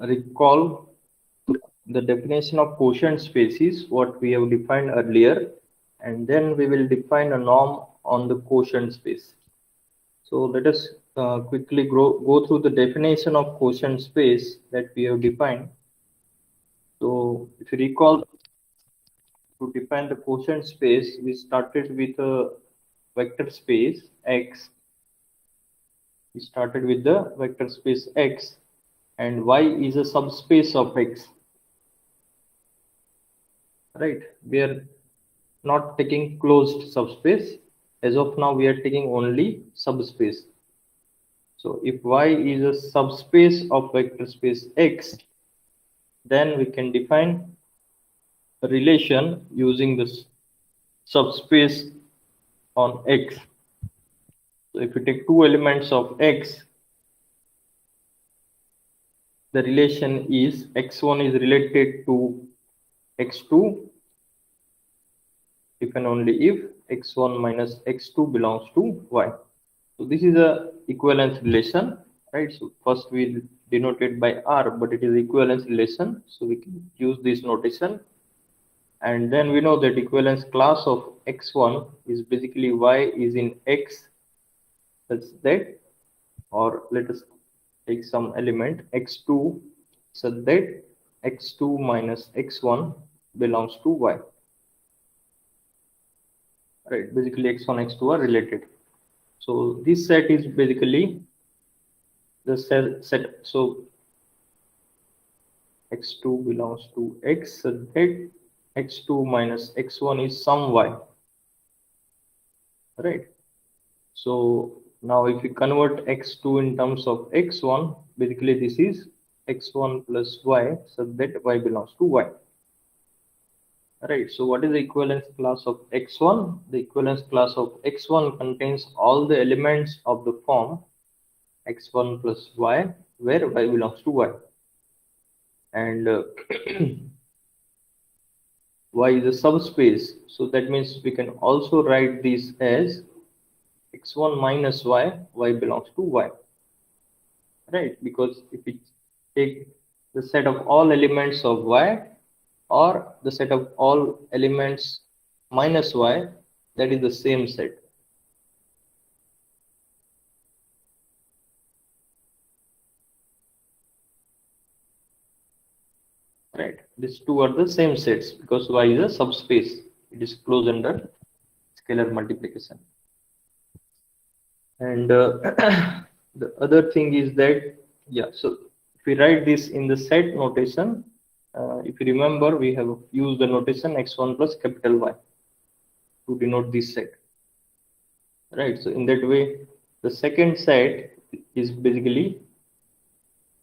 recall the definition of quotient spaces, what we have defined earlier, and then we will define a norm on the quotient space. So let us quickly go through the definition of quotient space that we have defined. So if you recall, to define the quotient space, we started with a vector space X. We started with the vector space X, and Y is a subspace of X. Right? We are not taking closed subspace. As of now, we are taking only subspace. So if Y is a subspace of vector space X, then we can define a relation using this subspace on X. So if you take two elements of X, the relation is X1 is related to X2 if and only if X1 minus X2 belongs to Y. So this is a equivalence relation, right? So first we denote it by R, but it is equivalence relation. So we can use this notation. And then we know that equivalence class of X1 is basically Y is in X such that, or let us take some element X2 such that X2 minus X1 belongs to Y. Right, basically X1, X2 are related. So this set is basically the set. So X2 belongs to X such that X2 minus X1 is some Y. Right. So now if we convert X2 in terms of X1, basically this is X1 plus Y such that Y belongs to Y. Right. So what is the equivalence class of X1? The equivalence class of X1 contains all the elements of the form X1 plus Y, where Y belongs to Y. And Y is a subspace. So that means we can also write this as X1 minus Y, Y belongs to Y. Right. Because if we take the set of all elements of Y, or the set of all elements minus Y, that is the same set. Right, these two are the same sets because Y is a subspace. It is closed under scalar multiplication. And the other thing is that, yeah, so if we write this in the set notation, if you remember, we have used the notation X1 plus capital Y to denote this set. Right, so in that way, the second set is basically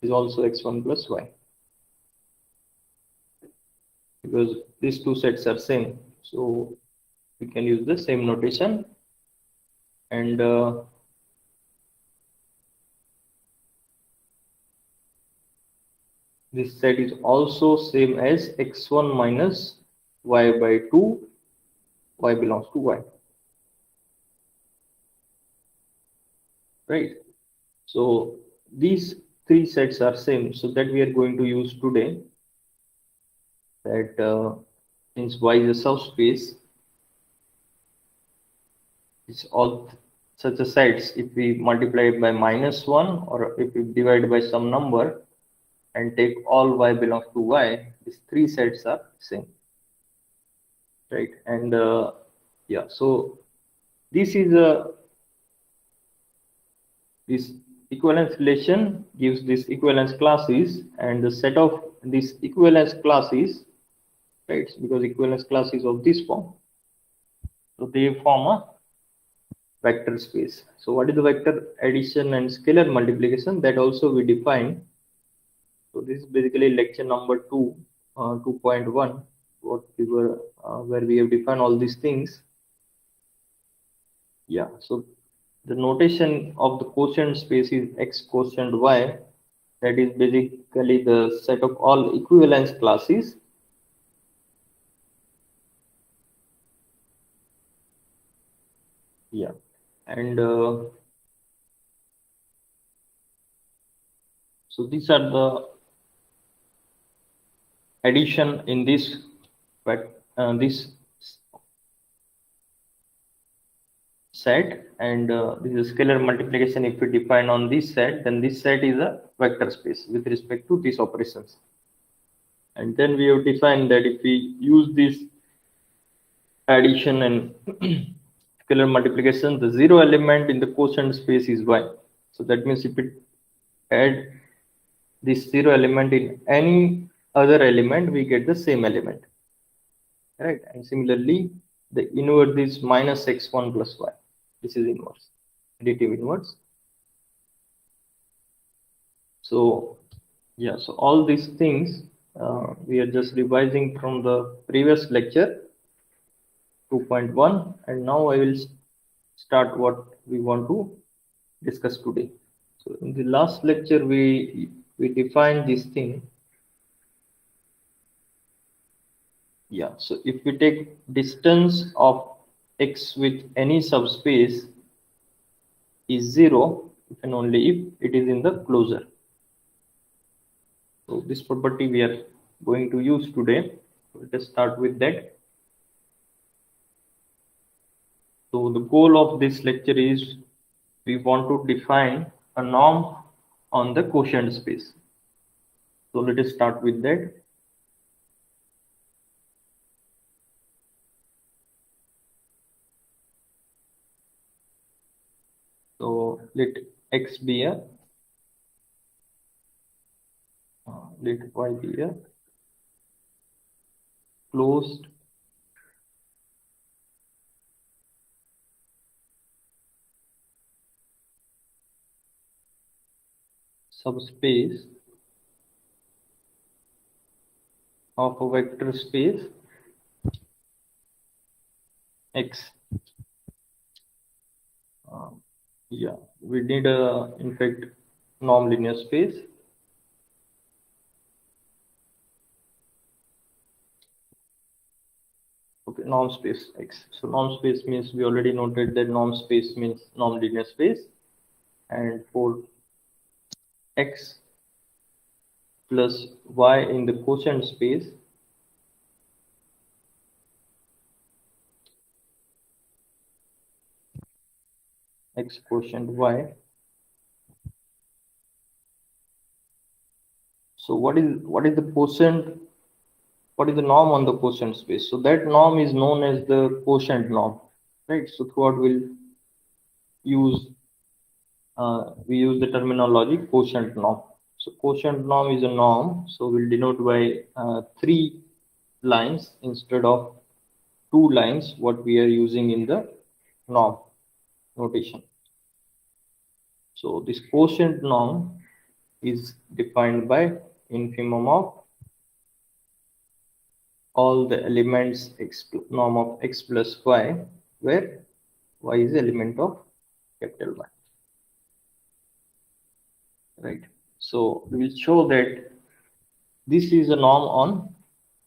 is also X1 plus Y, because these two sets are same, so we can use the same notation. And this set is also same as X1 minus Y by 2, Y belongs to Y. Right, so these three sets are same, so that we are going to use today. That since Y is a subspace, it's all such a sets. If we multiply it by -1, or if we divide by some number and take all Y belongs to Y, these three sets are same. Right, and yeah, so this is a this equivalence relation gives this equivalence classes, and the set of these equivalence classes, right, because equivalence class is of this form, so they form a vector space. So what is the vector addition and scalar multiplication? That also we define. So this is basically lecture number 2, 2.1, what we were where we have defined all these things. Yeah, so the notation of the quotient space is X quotient Y. That is basically the set of all equivalence classes. Yeah, and so these are the addition in this this set, and this is scalar multiplication. If we define on this set, then this set is a vector space with respect to these operations. And then we have defined that if we use this addition and scalar multiplication, the zero element in the quotient space is y. So that means if we add this zero element in any other element, we get the same element, right? And similarly, the inverse is minus x1 plus y. This is inverse, additive inverse. So yeah, so all these things we are just revising from the previous lecture 2.1, and now I will start what we want to discuss today. So in the last lecture we defined this thing. Yeah, so if we take distance of x with any subspace is 0 if and only if it is in the closure. So this property we are going to use today. Let us start with that. So the goal of this lecture is we want to define a norm on the quotient space. So let us start with that. So let x be a let y be a closed subspace of a vector space x. Yeah, we need a in fact norm linear space. Okay, norm space x. So norm space means we already noted that norm space means norm linear space, and for x plus y in the quotient space, x quotient y. So what is the quotient? What is the norm on the quotient space? So that norm is known as the quotient norm, right? So throughout we'll use we use the terminology quotient norm. So quotient norm is a norm. So we'll denote by 3 lines instead of 2 lines what we are using in the norm notation. So this quotient norm is defined by infimum of all the elements norm of x plus y, where y is element of capital Y, right? So we will show that this is a norm on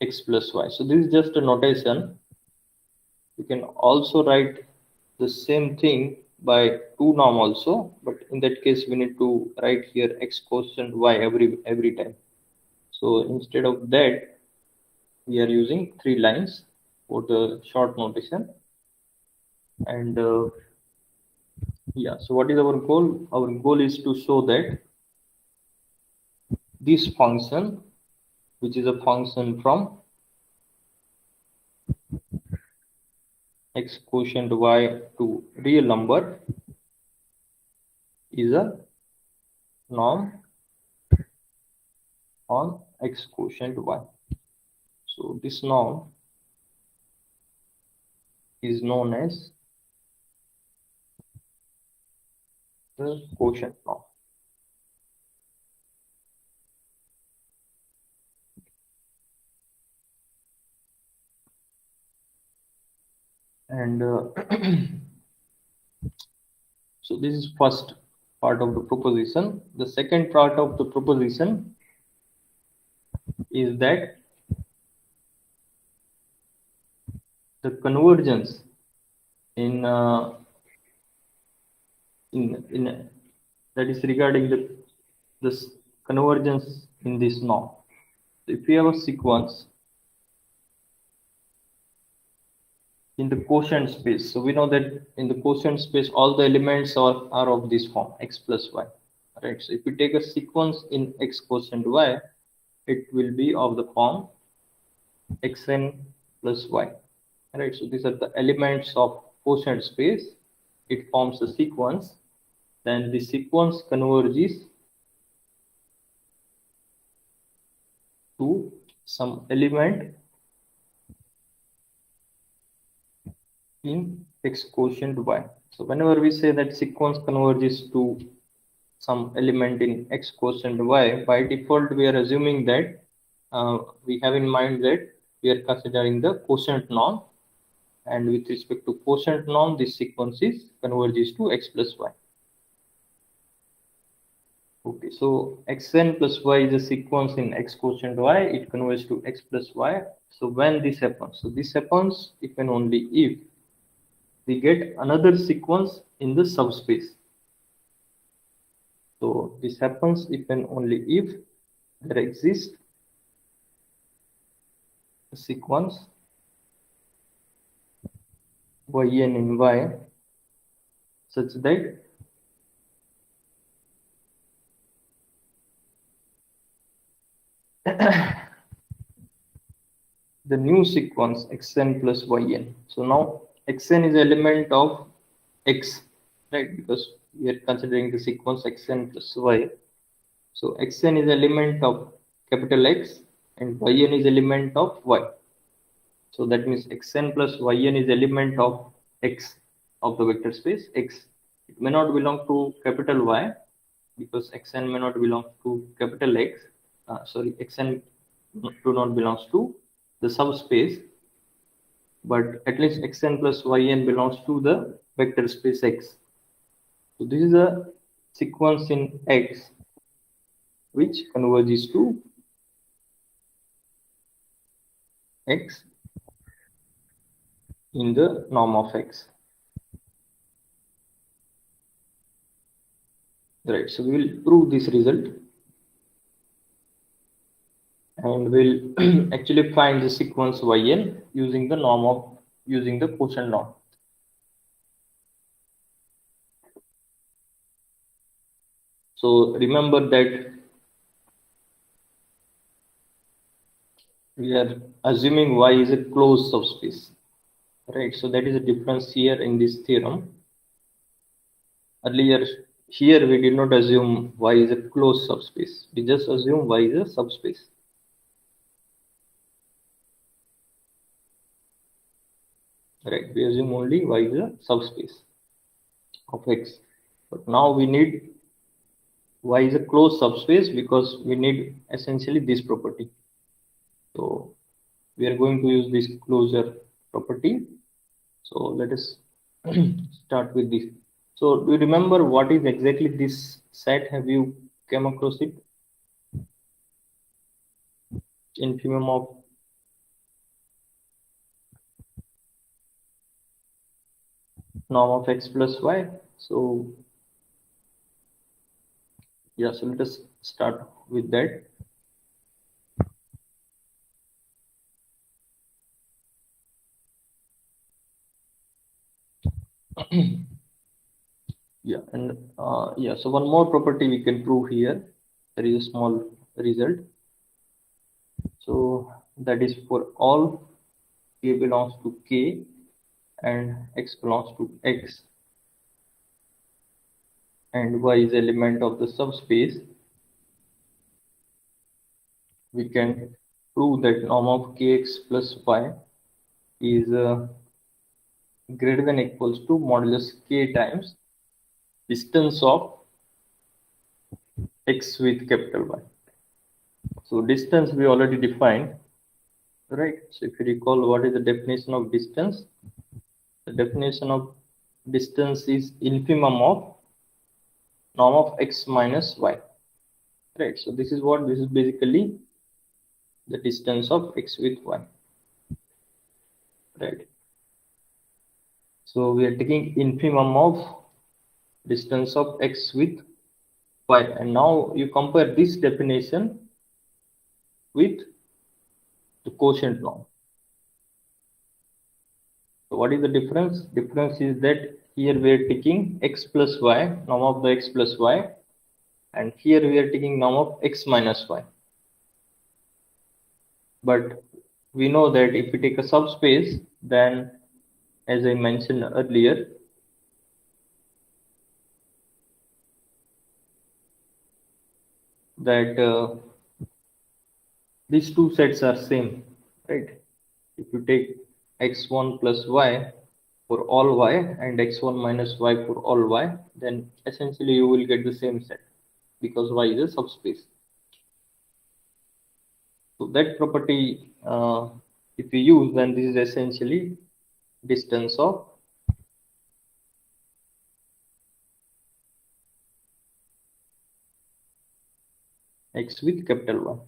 x plus y. So this is just a notation. You can also write the same thing by 2 norm also, but in that case we need to write here x quotient y every time. So instead of that, we are using 3 lines for the short notation. And yeah, so what is our goal? Our goal is to show that this function, which is a function from x quotient y to real number, is a norm on x quotient y. So this norm is known as the quotient norm. And so this is first part of the proposition. The second part of the proposition is that the convergence in that is regarding this convergence in this norm. If we have a sequence in the quotient space, so we know that in the quotient space all the elements are of this form x plus y, right? So if we take a sequence in x quotient y, it will be of the form xn plus y, right? So these are the elements of quotient space. It forms a sequence, then the sequence converges to some element in x quotient y. So whenever we say that sequence converges to some element in x quotient y, by default we are assuming that we have in mind that we are considering the quotient norm, and with respect to quotient norm, this sequence is converges to x plus y. Okay, so xn plus y is a sequence in x quotient y, it converges to x plus y. So when this happens, so this happens if and only if we get another sequence in the subspace. So this happens if and only if there exists a sequence yn in y such that the new sequence xn plus yn. So now xn is element of x, right? Because we are considering the sequence xn plus y. So xn is element of capital X and yn is element of y. So that means xn plus yn is element of x of the vector space x. It may not belong to capital Y because xn may not belong to capital X. Xn do not belongs to the subspace, but at least xn plus yn belongs to the vector space X. So this is a sequence in X which converges to X in the norm of X. Right, so we will prove this result and we'll actually find the sequence yn using the quotient norm. So remember that we are assuming y is a closed subspace, right? So that is a difference here in this theorem. Earlier here we did not assume y is a closed subspace, we just assume y is a subspace. Right, we assume only y is a subspace of X, but now we need y is a closed subspace because we need essentially this property. So we are going to use this closure property. So let us start with this. So do you remember what is exactly this set? Have you come across it? Infimum of norm of x plus y. So yeah, so let us start with that. Yeah, and yeah, so one more property we can prove here. There is a small result. So that is for all k belongs to k and x belongs to x and y is element of the subspace, we can prove that norm of kx plus y is greater than equals to modulus k times distance of x with capital Y. So distance we already defined, right? So if you recall, what is the definition of distance? The definition of distance is infimum of norm of x minus y, right? So this is basically the distance of x with y, right? So we are taking infimum of distance of x with y, and now you compare this definition with the quotient norm. So what is the difference? Difference is that here we are taking x plus y, norm of the x plus y, and here we are taking norm of x minus y. But we know that if we take a subspace, then as I mentioned earlier, that these two sets are same, right? If you take x1 plus y for all y and x1 minus y for all y, then essentially you will get the same set because y is a subspace. So that property, if we use, then this is essentially distance of x with capital Y.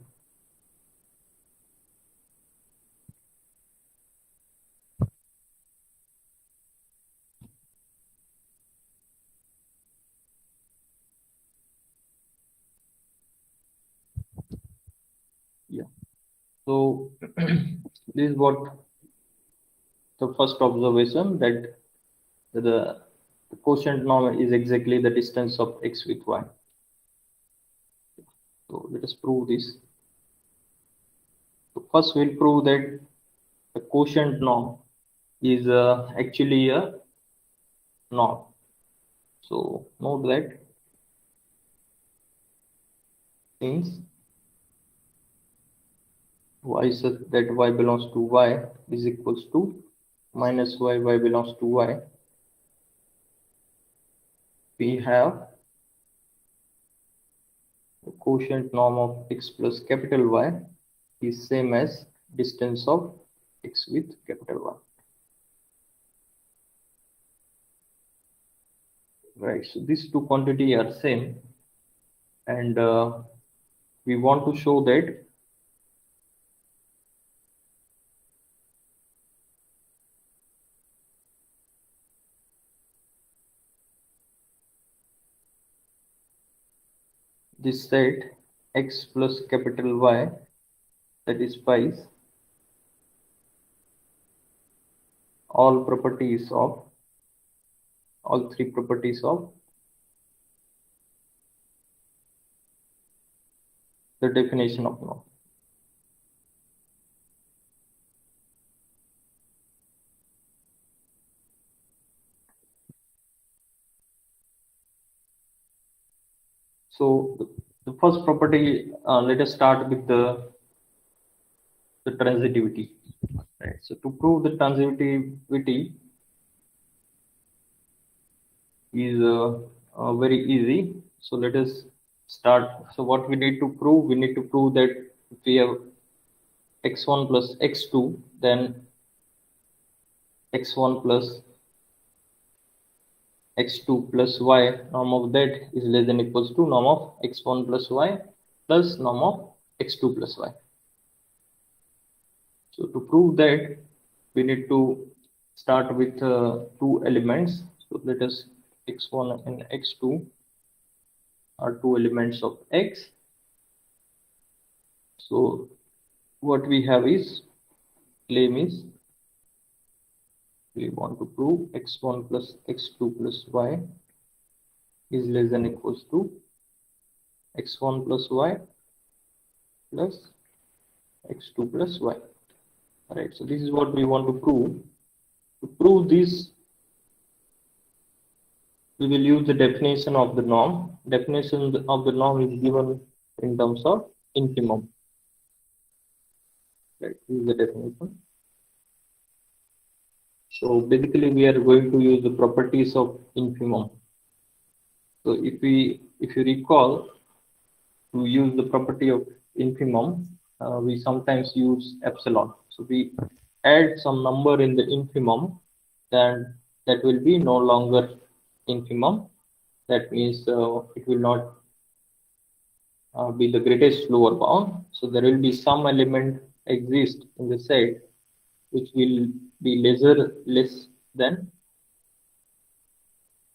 Yeah. So this is what the first observation, that the quotient norm is exactly the distance of x with y. So let us prove this. So first we'll prove that the quotient norm is actually a norm. So note that since y such that y belongs to y is equals to minus y belongs to y, we have the quotient norm of x plus capital Y is same as distance of x with capital Y. Right, so these two quantity are same, and we want to show that this set x plus capital Y satisfies all properties of all three properties of the definition of norm. So the first property, let us start with the transitivity. Right. So to prove the transitivity is very easy. So let us start. So what we need to prove? We need to prove that if we have x1 plus x2, then x1 plus x2 plus y, norm of that is less than equals to norm of x1 plus y plus norm of x2 plus y. So to prove that, we need to start with two elements. So let us x1 and x2 are two elements of x. So what we have is, claim is, we want to prove x1 plus x2 plus y is less than equals to x1 plus y plus x2 plus y. Alright, so this is what we want to prove. To prove this, we will use the definition of the norm. Definition of the norm is given in terms of infimum. Right, this is the definition. So basically, we are going to use the properties of infimum. So if you recall, to use the property of infimum, we sometimes use epsilon. So we add some number in the infimum, then that will be no longer infimum. That means it will not be the greatest lower bound. So there will be some element exist in the set which will be less than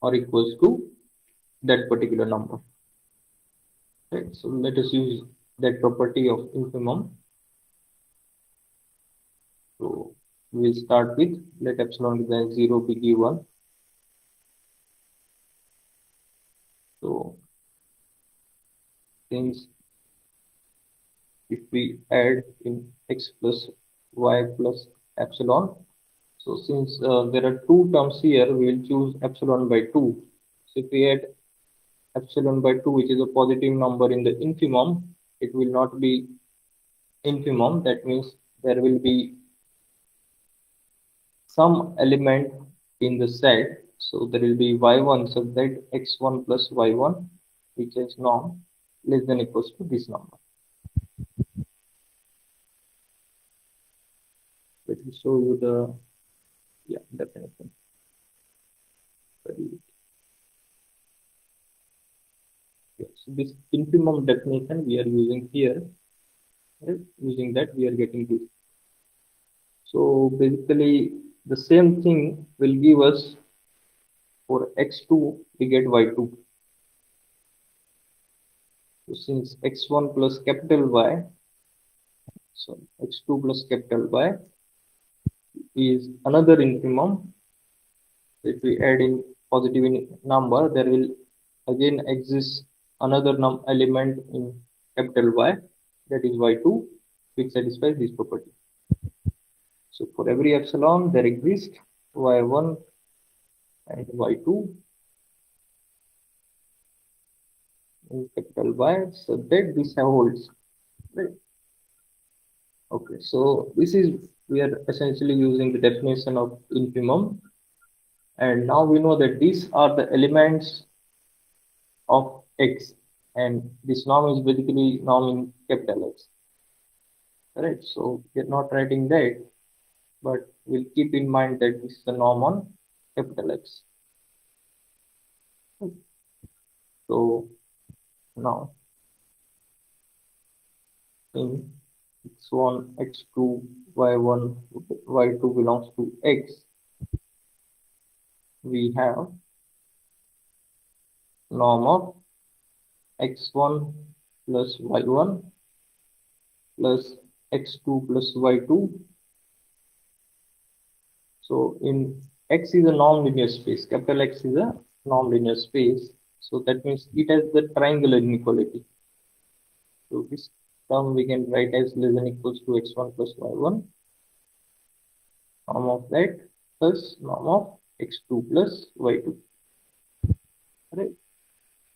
or equals to that particular number. Right. So let us use that property of infimum. So we'll start with let epsilon be 0 be given. So since if we add in x plus y plus epsilon, so since there are two terms here, we will choose epsilon by 2. So if we add epsilon by 2, which is a positive number in the infimum, it will not be infimum. That means there will be some element in the set. So there will be y1 such that x1 plus y1, which is norm, less than equals to this number. Let me show you the definition. Yes, this infimum definition we are using here. Right? Using that we are getting this. So basically the same thing will give us for x2 we get y2. So since x1 plus capital Y, so x2 plus capital Y is another infimum. If we add in positive number, there will again exist another element in capital Y, that is y2, which satisfies this property. So for every epsilon, there exists y1 and y2 in capital Y, so that this holds. Right? Okay, so this is, we are essentially using the definition of infimum, and now we know that these are the elements of x, and this norm is basically norm in capital X. Right? So we're not writing that, but we'll keep in mind that this is the norm on capital X. So now in x1, x2, y1, y2 belongs to x, we have norm of x1 plus y1 plus x2 plus y2. So in X is a non-linear space, capital X is a non-linear space. So that means it has the triangular inequality. So this term we can write as less than equals to x1 plus y1, norm of that plus norm of x2 plus y2. Right?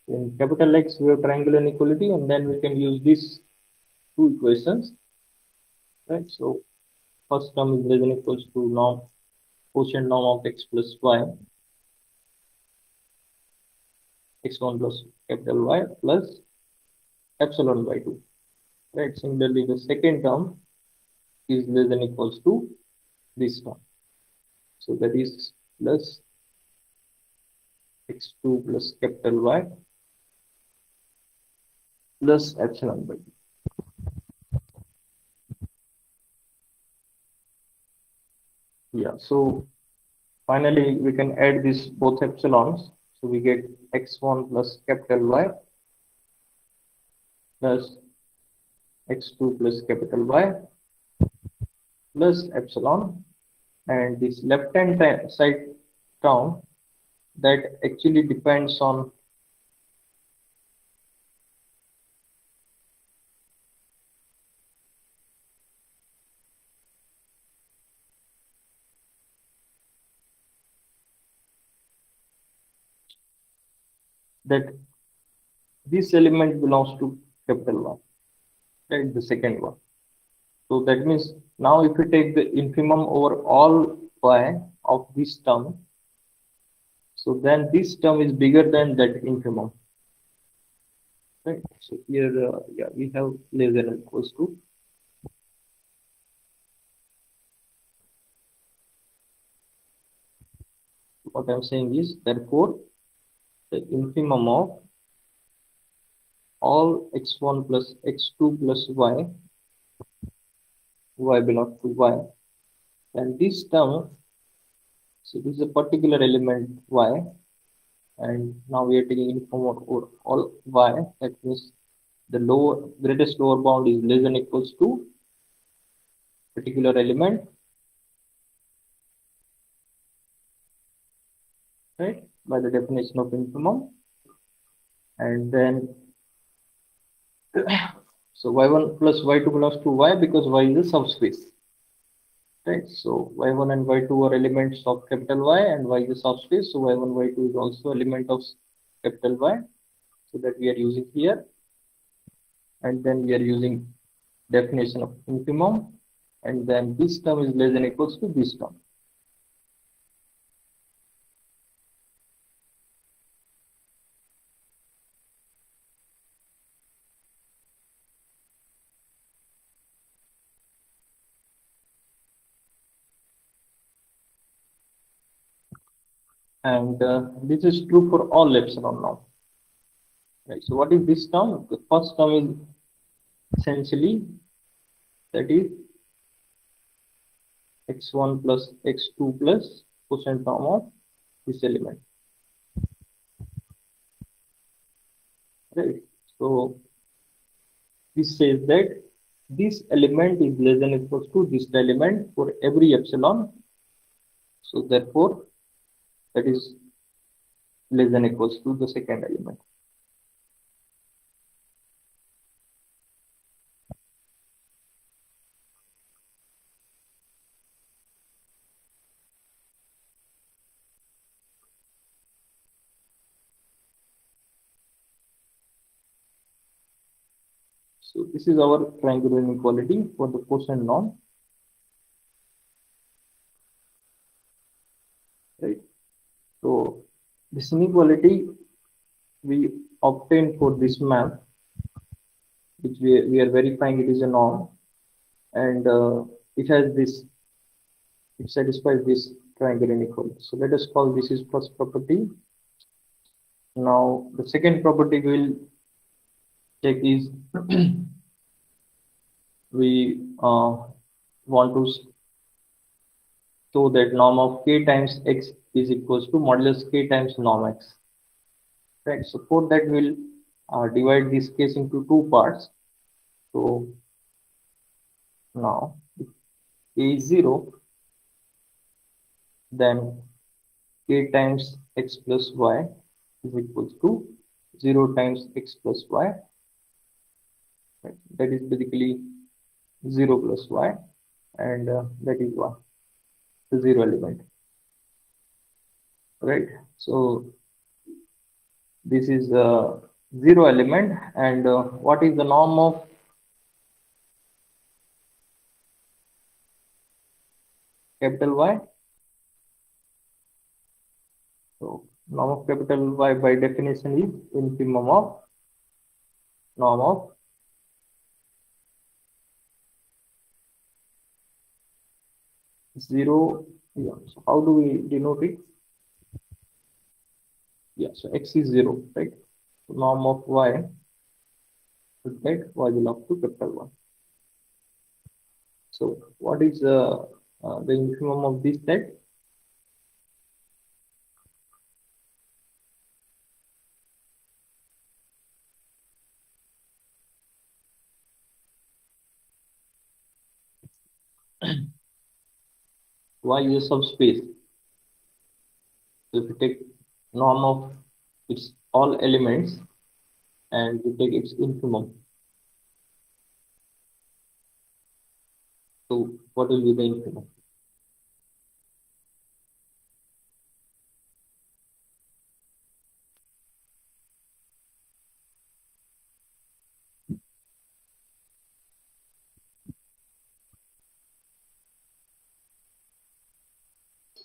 In capital X we have triangular inequality, and then we can use these two equations. Right? So first term is less than equals to norm quotient norm of x plus y, x1 plus capital Y plus epsilon by 2. Right? Similarly, the second term is less than equals to this term. So that is plus x2 plus capital Y plus epsilon by 2. Yeah, so finally we can add this both epsilons. So we get x1 plus capital Y plus x2 plus capital Y plus epsilon, and this left hand side term that actually depends on that this element belongs to capital Y, right? The second one. So that means now if we take the infimum over all y of this term, so then this term is bigger than that infimum. Right? So here, yeah, we have less than or equals to. What I'm saying is, therefore, the infimum of all x1 plus x2 plus y belongs to y, and this term, so this is a particular element y, and now we are taking infimum over all y. That means the greatest lower bound is less than equals to particular element, right? By the definition of infimum, and then so y1 plus y2 belongs to y because y is a subspace, right? So y1 and y2 are elements of capital Y and y is a subspace. So y1, y2 is also element of capital Y. So that we are using here, and then we are using definition of infimum, and then this term is less than equals to this term. And this is true for all epsilon now. Right. So what is this term? The first term is essentially that is x1 plus x2 plus quotient term of this element. Right. So this says that this element is less than equals to this element for every epsilon. So therefore that is less than equals to the second element. So this is our triangular inequality for the quotient norm, right? So this inequality we obtain for this map, which we are verifying it is a norm, and it has this, it satisfies this triangular inequality. So let us call this is first property. Now the second property we will check is we want to show that norm of k times x is equals to modulus k times norm x. Right. So for that we'll divide this case into two parts. So now if k is 0, then k times x plus y is equals to 0 times x plus y. Right. That is basically 0 plus y, and that is y, the 0 element. Right. So this is a 0 element, and what is the norm of capital Y? So norm of capital Y by definition is infimum of norm of 0. Yeah. So how do we denote it? Yeah. So x is 0, right? So norm of y is that y belongs to capital Y. So what is the infimum of this set? Y is a subspace. So if you take norm of its all elements and we take its infimum, so what will be the infimum?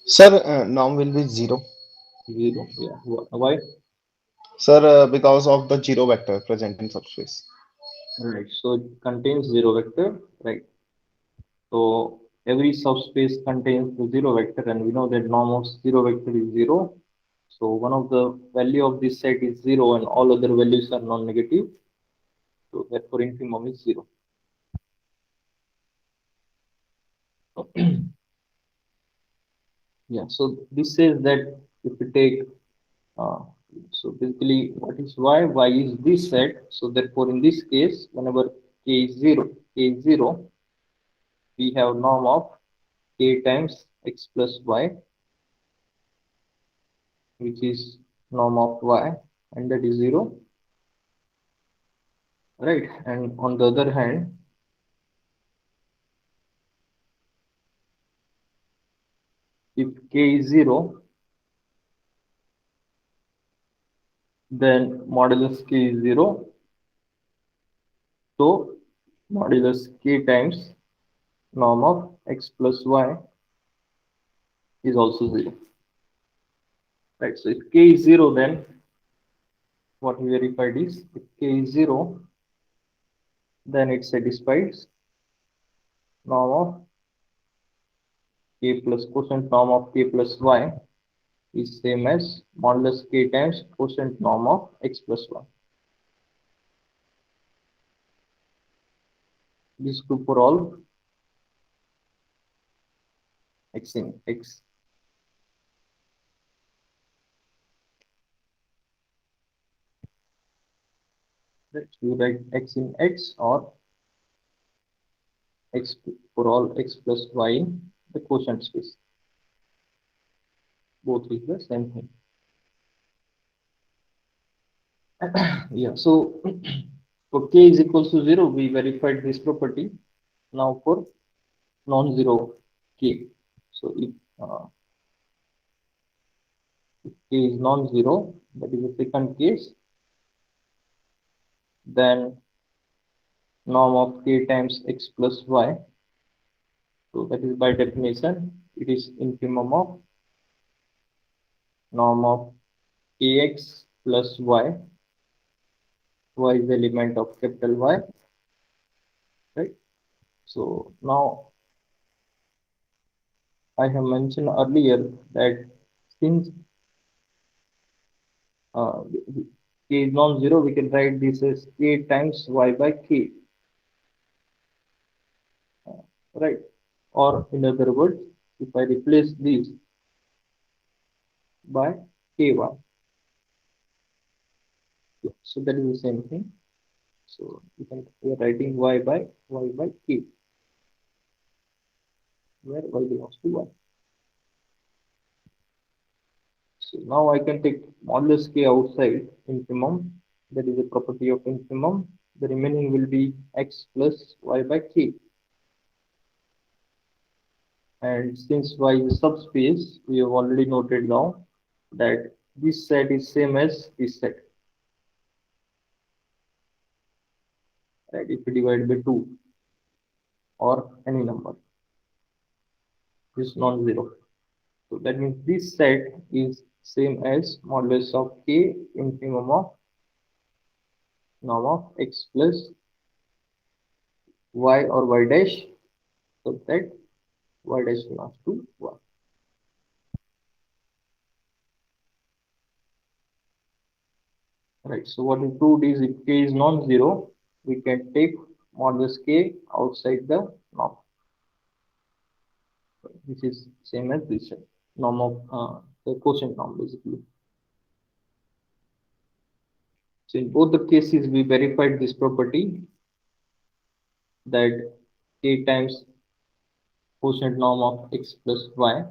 Sir, norm will be 0. 0. Yeah. Why? Sir, because of the 0 vector present in subspace. Right. So it contains 0 vector, right? So every subspace contains the 0 vector, and we know that norm of 0 vector is 0. So one of the value of this set is 0, and all other values are non-negative. So therefore infimum is 0. Yeah. So this says that if we take uh, so basically what is y? Y is this set. So therefore in this case, whenever k is 0, we have norm of k times x plus y. which is norm of y, and that is 0, right? And on the other hand, if k is 0, then modulus k is 0, so modulus k times norm of x plus y is also 0, right? So if k is 0, then what we verified is if k is 0, then it satisfies norm of k plus quotient norm of k plus y is same as modulus k times quotient norm of x plus y. This is true for all x in x. Right? You write x in x or x for all x plus y in the quotient space. Both is the same thing. Yeah, so for k is equals to 0, we verified this property. Now for non-zero k. So if k is non-zero, that is the second case, then norm of k times x plus y. So that is by definition, it is infimum of norm of ax plus y. Y is the element of capital Y, right? So now I have mentioned earlier that since uh, k is non-zero, we can write this as k times y by k, right? Or in other words, if I replace this by ky, yeah, so that is the same thing. So we are writing y by k, where y belongs to y. So now I can take modulus k outside infimum. That is a property of infimum. The remaining will be x plus y by k. And since y is a subspace, we have already noted down that this set is same as this set. Right? If we divide by 2 or any number, is non-zero. So that means this set is same as modulus of k infimum of norm of x plus y or y dash, so that y dash belongs to y. Right. So what we proved is if k is non-zero, we can take modulus k outside the norm. This is same as this norm of the quotient norm basically. So in both the cases, we verified this property that k times quotient norm of x plus y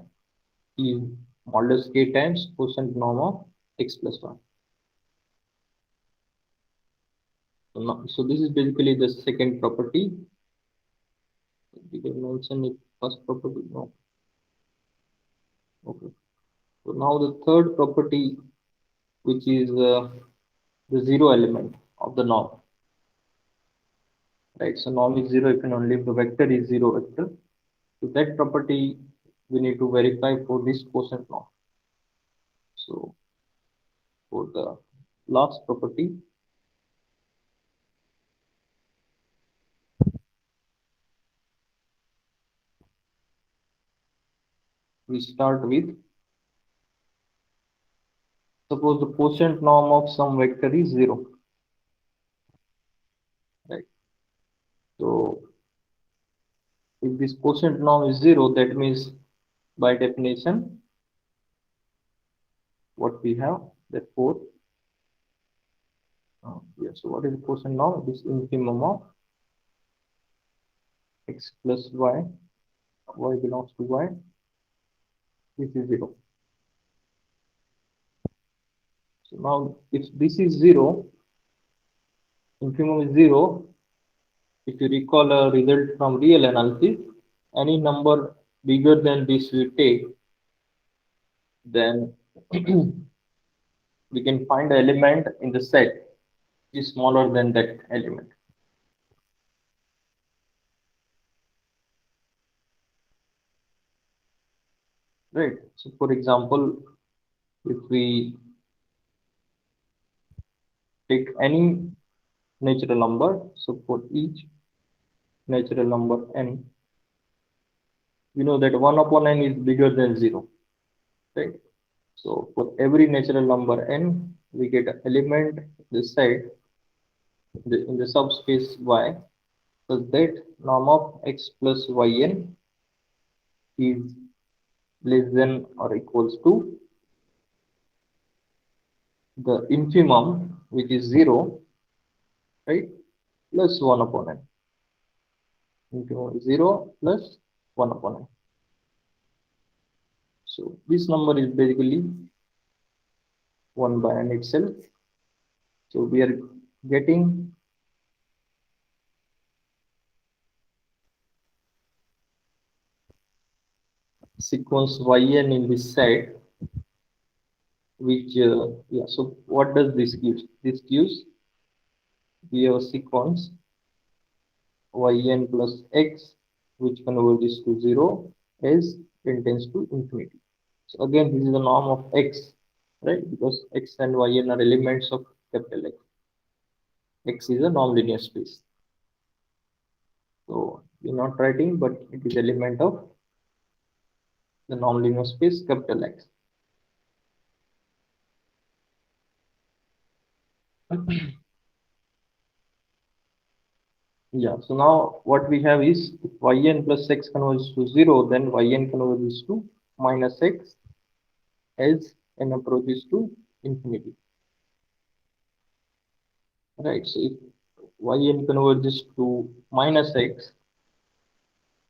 is modulus k times quotient norm of x plus y. So this is basically the second property. Did I mention it first property? No. Okay. So now the third property, which is the zero element of the norm, right? So norm is zero if and only if the vector is zero vector. So that property we need to verify for this quotient norm. So for the last property, we start with suppose the quotient norm of some vector is zero, right? So if this quotient norm is zero, that means by definition what we have, therefore yeah, so what is the quotient norm? This infimum of x plus y, y belongs to y, this is zero. So now if this is 0, infimum is 0, if you recall a result from real analysis, any number bigger than this we take, then we can find an element in the set which is smaller than that element. Right. So for example, if we take any natural number, so for each natural number n, we know that 1 upon n is bigger than 0. Right. So for every natural number n, we get an element this side in the subspace y, such that norm of x plus yn is less than or equals to the infimum, which is 0, right, plus 1 upon n. Infimum is 0 plus 1 upon n. So this number is basically 1 by n itself. So we are getting sequence yn in this side, which yeah. So what does this give? This gives we have a sequence yn plus x, which converges to 0 as n tends to infinity. So again, this is the norm of x, right? Because x and yn are elements of capital X. X is a non-linear space. So we're not writing, but it is element of the non-linear space capital X. Yeah, so now what we have is if yn plus x converges to 0, then yn converges to minus x as n approaches to infinity. Right, so if yn converges to minus x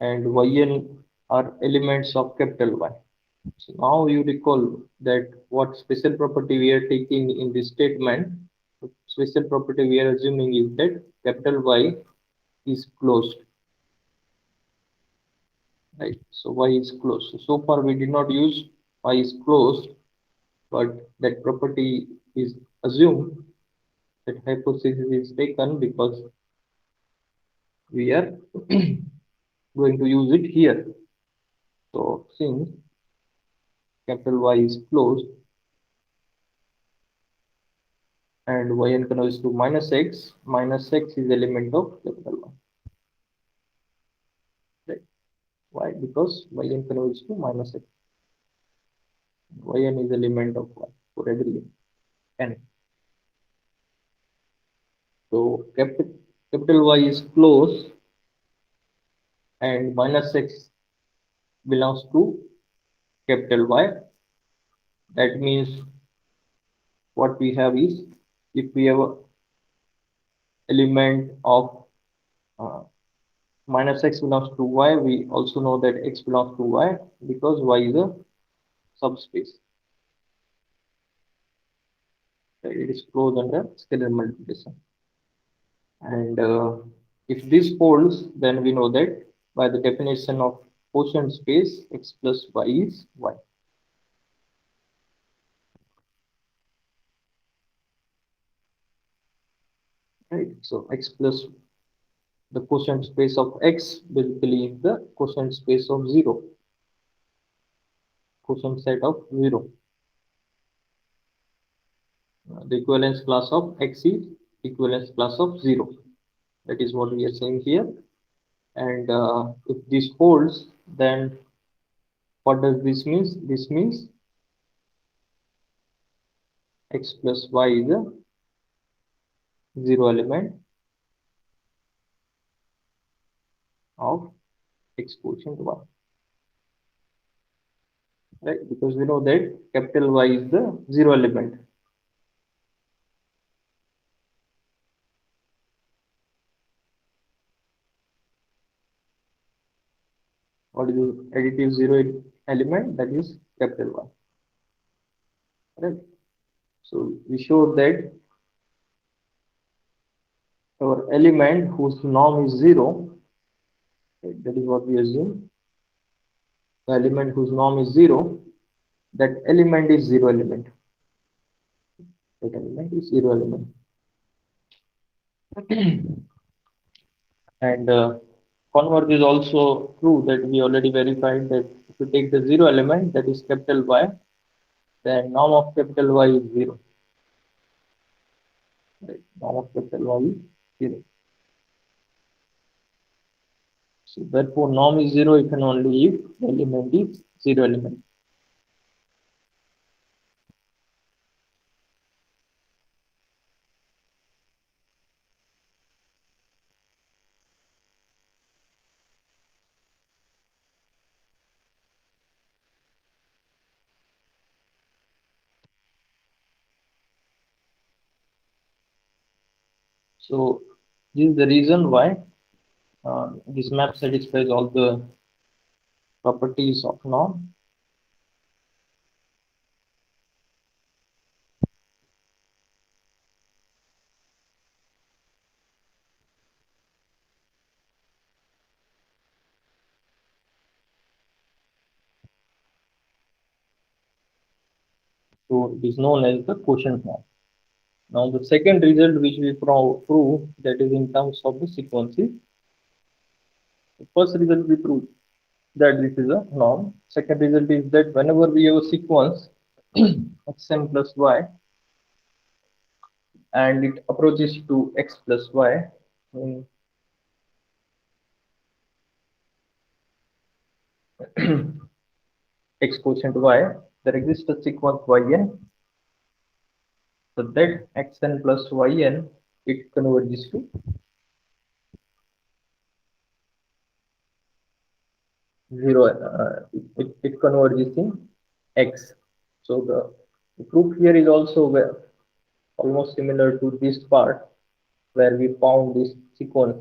and yn are elements of capital Y. So now you recall that what special property we are taking in this statement. The special property we are assuming is that capital Y is closed. Right, so Y is closed. So far we did not use Y is closed, but that property is assumed, that hypothesis is taken because we are going to use it here. So since capital Y is closed and yn converges to minus x is element of capital Y. Right. Why? Because yn converges to minus x. Yn is element of Y for every n. So capital Y is closed and minus x belongs to capital Y. That means what we have is, if we have a element of uh, minus x belongs to y, we also know that x belongs to y because y is a subspace. It is closed under scalar multiplication. And if this holds, then we know that by the definition of quotient space, x plus y is y. Right. So x plus the quotient space of x basically is the quotient space of 0, quotient set of 0. The equivalence class of x is equivalence class of 0. That is what we are saying here. And if this holds, then what does this mean? This means x plus y is a 0 element of x quotient y. Right? Because we know that capital Y is the 0 element. What is the additive 0 element? That is capital Y. Right? So we showed that our element whose norm is 0, right, that is what we assume, the element whose norm is 0, that element is 0 element. That element is 0 element. And converge is also true, that we already verified that if you take the 0 element, that is capital Y, then norm of capital Y is 0. Right? Norm of capital Y is 0. So therefore norm is 0 if and only if the element is 0 element. So this is the reason why this map satisfies all the properties of norm. So it is known as the quotient norm. Now the second result which we prove, that is in terms of the sequences. The first result we prove that this is a norm. Second result is that whenever we have a sequence xn plus y and it approaches to x plus y in x quotient y, there exists a sequence yn, so that xn plus yn, it converges to 0, it converges in x. So the proof here is also almost similar to this part where we found this sequence,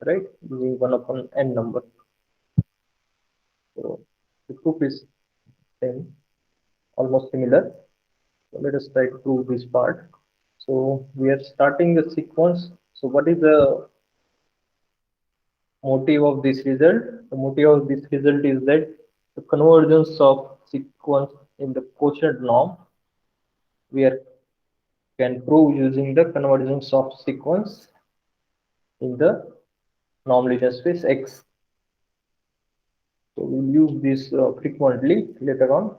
right, using 1 upon n number. So the proof is same, almost similar. So let us try to prove this part. So we are starting the sequence. So what is the motive of this result? The motive of this result is that the convergence of sequence in the quotient norm we are can prove using the convergence of sequence in the norm linear space X. So we'll use this frequently later on.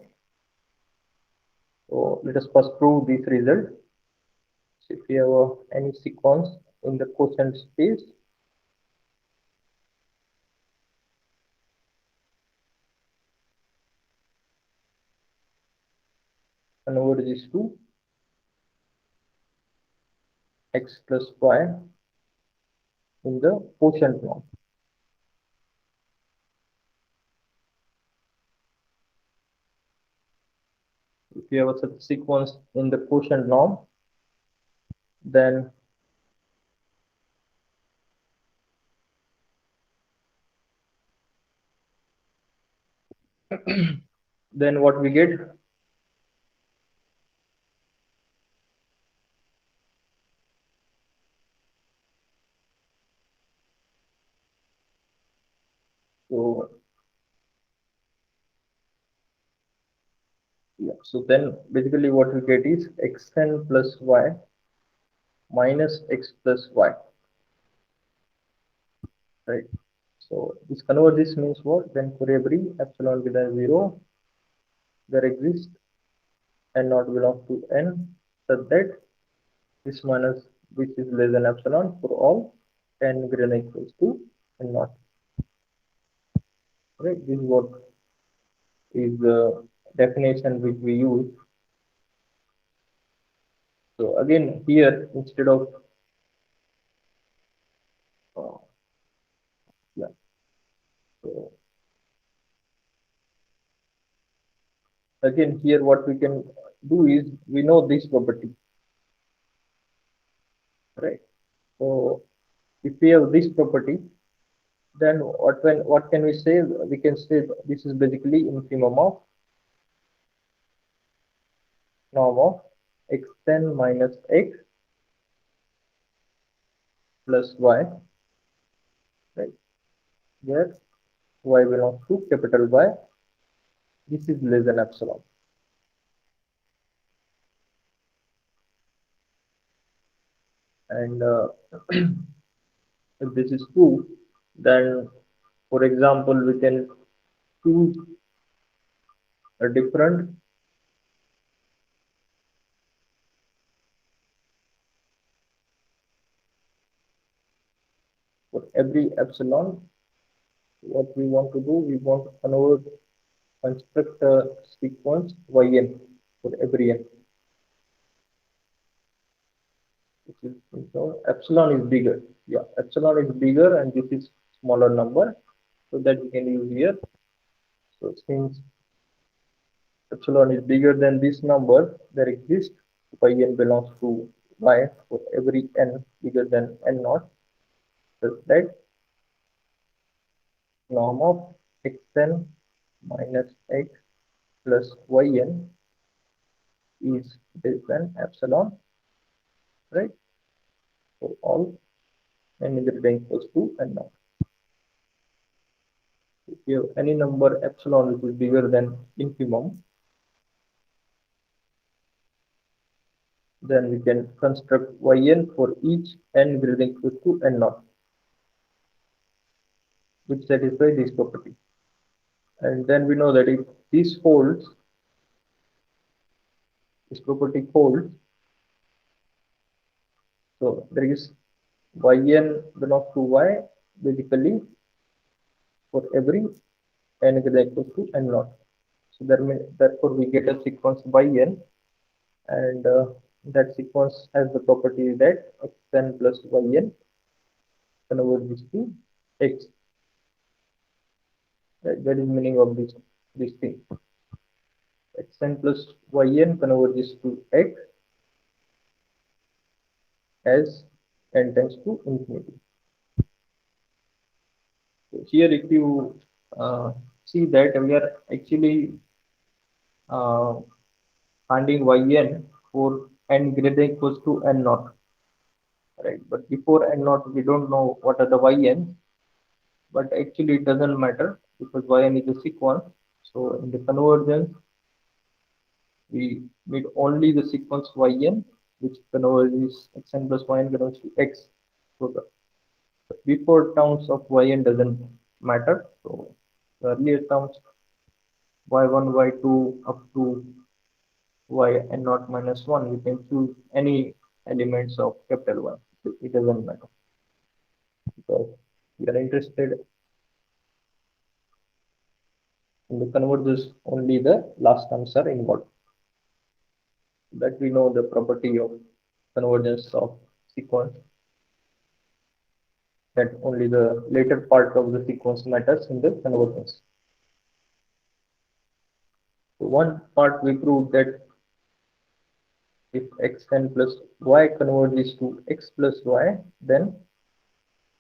So let us first prove this result. So if we have any sequence in the quotient space, converges to x plus y in the quotient norm. If you have such sequence in the quotient norm, then then what we get? So yeah, so then basically what we get is xn plus y minus x plus y, right? So this converges means what? Then for every epsilon greater than 0, there exists n not belongs to n, such that this minus this is less than epsilon for all n greater than equals to n naught. Right? This is what is the definition which we use. So again here instead of uh, yeah, so again here what we can do is we know this property, right? So if we have this property, then what can we say? We can say this is basically infimum of norm of xn minus x plus y, right? Where y belongs to capital Y, this is less than epsilon. And if this is true, then for example, we can choose a different for every epsilon. What we want to do, we want to construct a sequence yn for every n, which is so epsilon is bigger. Yeah, epsilon is bigger and this is smaller number, so that we can use here. So since epsilon is bigger than this number, there exists yn belongs to y for every n bigger than n naught, such that norm of xn minus x plus yn is less than epsilon, right? For all n greater than equals to n naught. If you have any number epsilon which is bigger than infimum, then we can construct yn for each n greater than equals to n naught, which satisfy this property. And then we know that if this holds, this property holds, so there is yn belongs to y basically for every n greater than equals to n naught. So therefore we get a sequence yn, and that sequence has the property that xn plus yn converges to x. That is meaning of this thing. Xn plus yn converges to x as n tends to infinity. So here, if you see that we are actually uh, finding yn for n greater than equals to n naught, right? But before n naught, we don't know what are the yn, but actually it doesn't matter because yn is a sequence. So in the convergence, we need only the sequence yn, which converges xn plus yn converges to x. So the before terms of yn doesn't matter. So the earlier terms y1, y2 up to yn naught minus 1, we can choose any elements of capital Y. It doesn't matter because we are interested in the convergence, only the last terms are involved. That we know the property of convergence of sequence, that only the later part of the sequence matters in the convergence. So one part we proved that if xn plus y converges to x plus y, then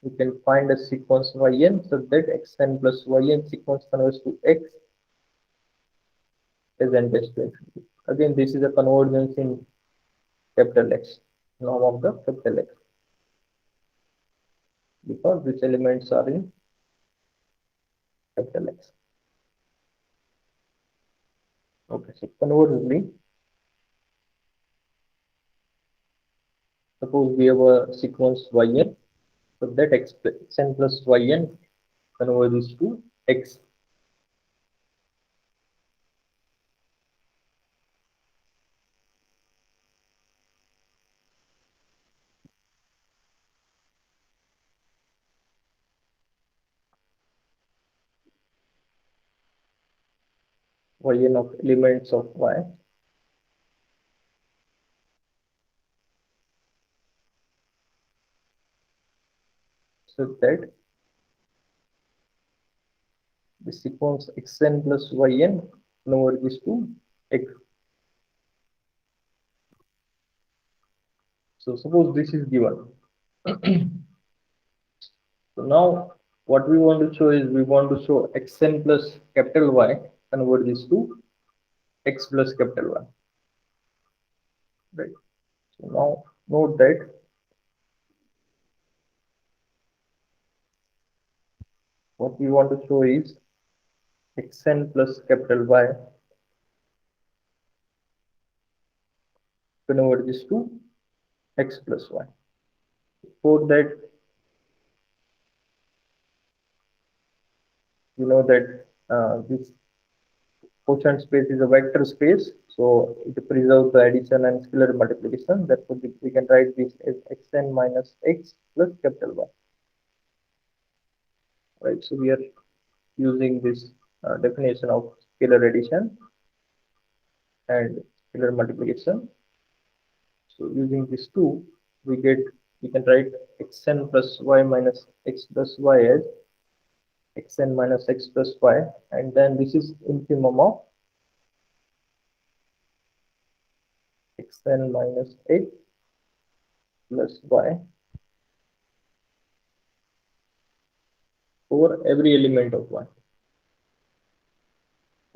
we can find a sequence yn so that xn plus yn sequence converges to x as n tends to infinity. Again, this is a convergence in capital X, norm of the capital X, because these elements are in capital X. Okay, so conversely, suppose we have a sequence yn, so that xn plus yn converges to x. Yn of elements of y so that the sequence xn plus yn converges to x. So suppose this is given. So now what we want to show is we want to show xn plus capital Y converges to x plus capital Y. right? So now note that what we want to show is xn plus capital Y converges to x plus y. For that, you know that this quotient space is a vector space, so it preserves the addition and scalar multiplication. Therefore, we can write this as xn minus x plus capital Y, right? So we are using this definition of scalar addition and scalar multiplication. So using these two, we get we can write xn plus y minus x plus y as xn minus x plus y, and then this is infimum of xn minus x plus y for every element of y.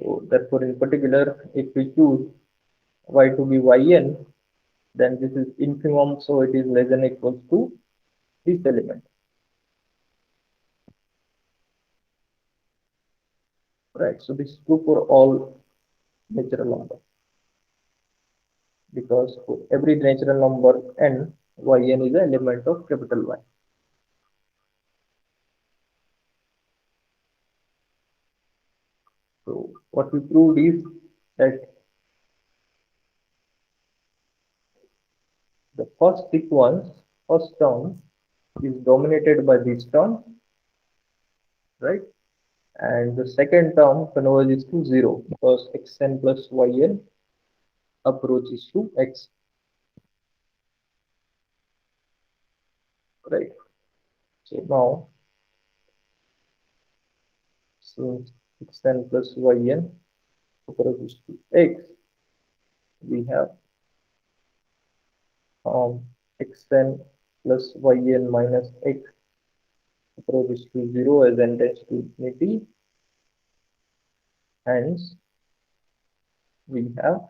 So therefore, in particular, if we choose y to be yn, then this is infimum, so it is less than equals to this element, right? So this is true for all natural numbers, because for every natural number n, yn is an element of capital Y. So what we proved is that the first sequence, first term is dominated by this term, right? And the second term converges to 0 because xn plus yn approaches to x, right? So now, since xn plus yn approaches to x, we have xn plus yn minus x approaches to 0 as n tends to infinity. Hence, we have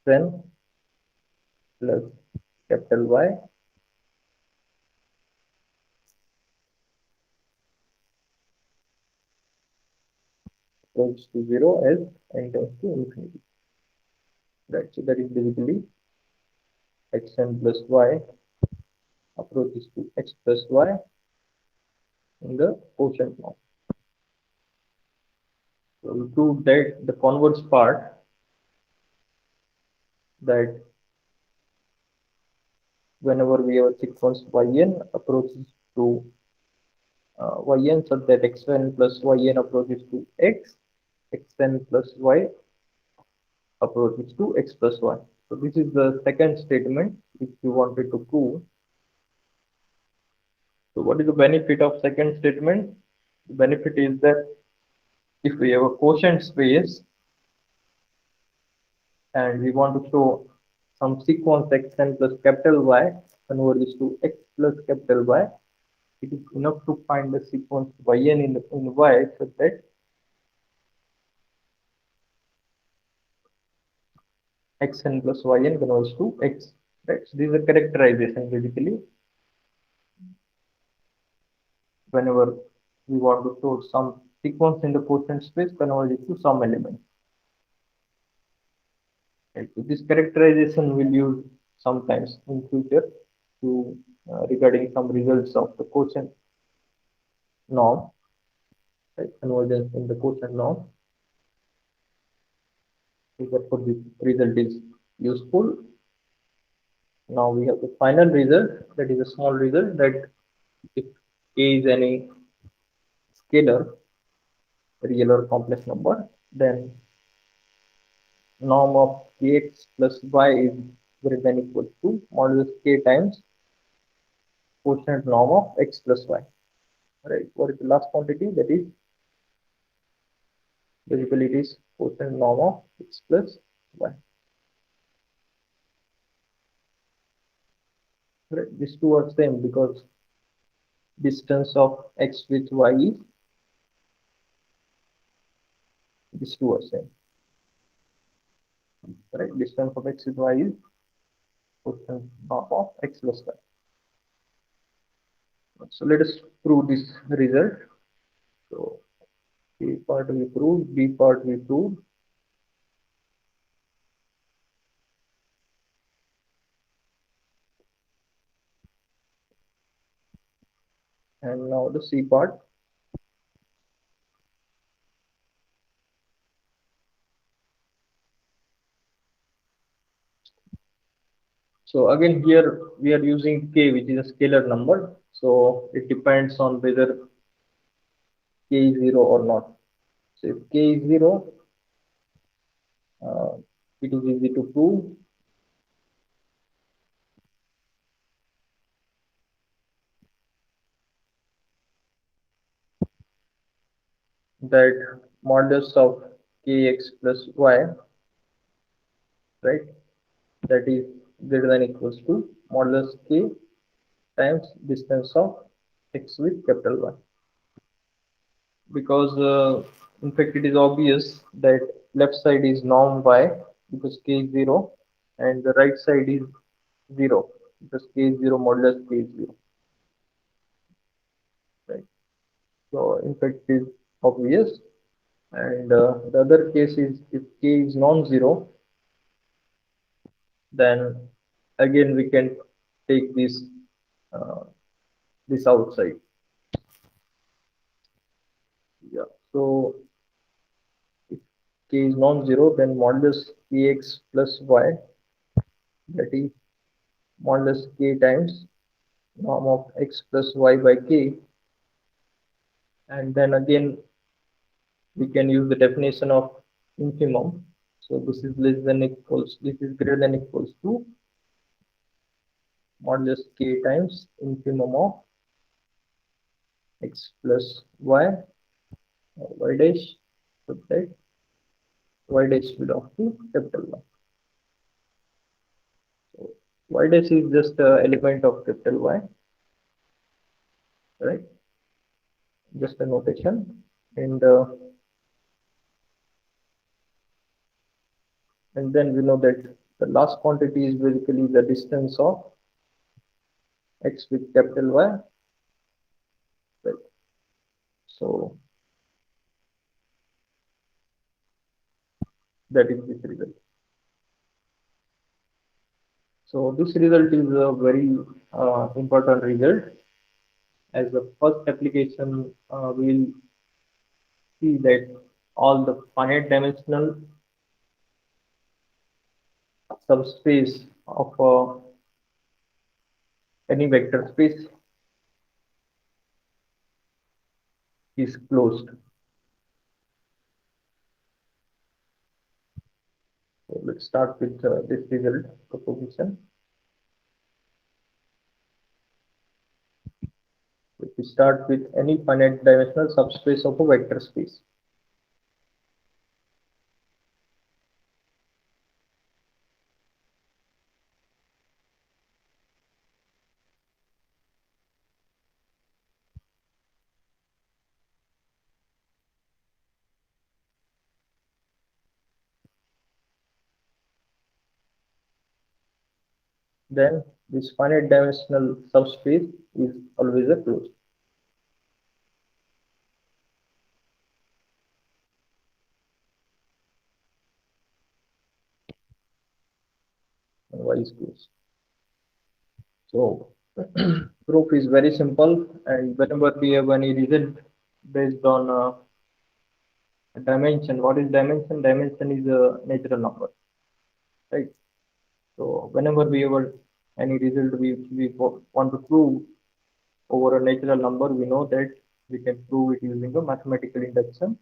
xn plus capital Y approaches to 0 as n tends to infinity. Right, so that is basically xn plus y approaches to x plus y in the quotient form. So we proved that the converse part, that whenever we have a sequence yn approaches to yn such that xn plus yn approaches to x, xn plus y approaches to x plus y. So this is the second statement which we wanted to prove. So what is the benefit of second statement? The benefit is that if we have a quotient space and we want to show some sequence xn plus capital Y converges to x plus capital Y, it is enough to find the sequence yn in Y such that xn plus yn converges to x. Right. So this is a characterization basically. Whenever we want to show some sequence in the quotient space converges to some element. Right. So this characterization will use sometimes in future to regarding some results of the quotient norm, right? Convergence in the quotient norm. So therefore this result is useful. Now we have the final result, that is a small result, that if a is any scalar, real or complex number, then norm of kx plus y is greater than equal to modulus k times quotient norm of x plus y. Right? What is the last quantity? That is basically it is quotient norm of x plus y. Right? These two are same because distance of x with y is, these two are same. right? Distance of x with y is quotient norm of x plus y. So let us prove this result. So A part we proved, B part we proved, and now the C part. So again here we are using k, which is a scalar number. So it depends on whether k is 0 or not. So if k is 0, uh, it is easy to prove that modulus of kx plus y, right, that is greater than equals to modulus k times distance of x with capital Y. Because in fact it is obvious that left side is norm y because k is 0, and the right side is 0 because k is 0 modulus k is 0, right? So in fact it is obvious. And the other case is if k is non-zero, then again we can take uh, this outside. Yeah. So if k is non-zero, then modulus kx plus y, that is modulus k times norm of x plus y by k, and then again we can use the definition of infimum. So this is less than equals, this is greater than equals to modulus k times infimum of x plus y, y dash subtract y dash belongs to capital Y. So y dash is just an element of capital Y, right? Just a notation, and then we know that the last quantity is basically the distance of x with capital Y, right? So that is this result. So this result is a very important result. As the first application, we'll see that all the finite dimensional subspace of any vector space is closed. So let's start with this result proposition. If we start with any finite dimensional subspace of a vector space, then this finite dimensional subspace is always a closed. And Y is closed. So proof is very simple, and whenever we have any result based on dimension, what is dimension? Dimension is a natural number, right? So whenever we have any result we want to prove over a natural number, we know that we can prove it using a mathematical induction.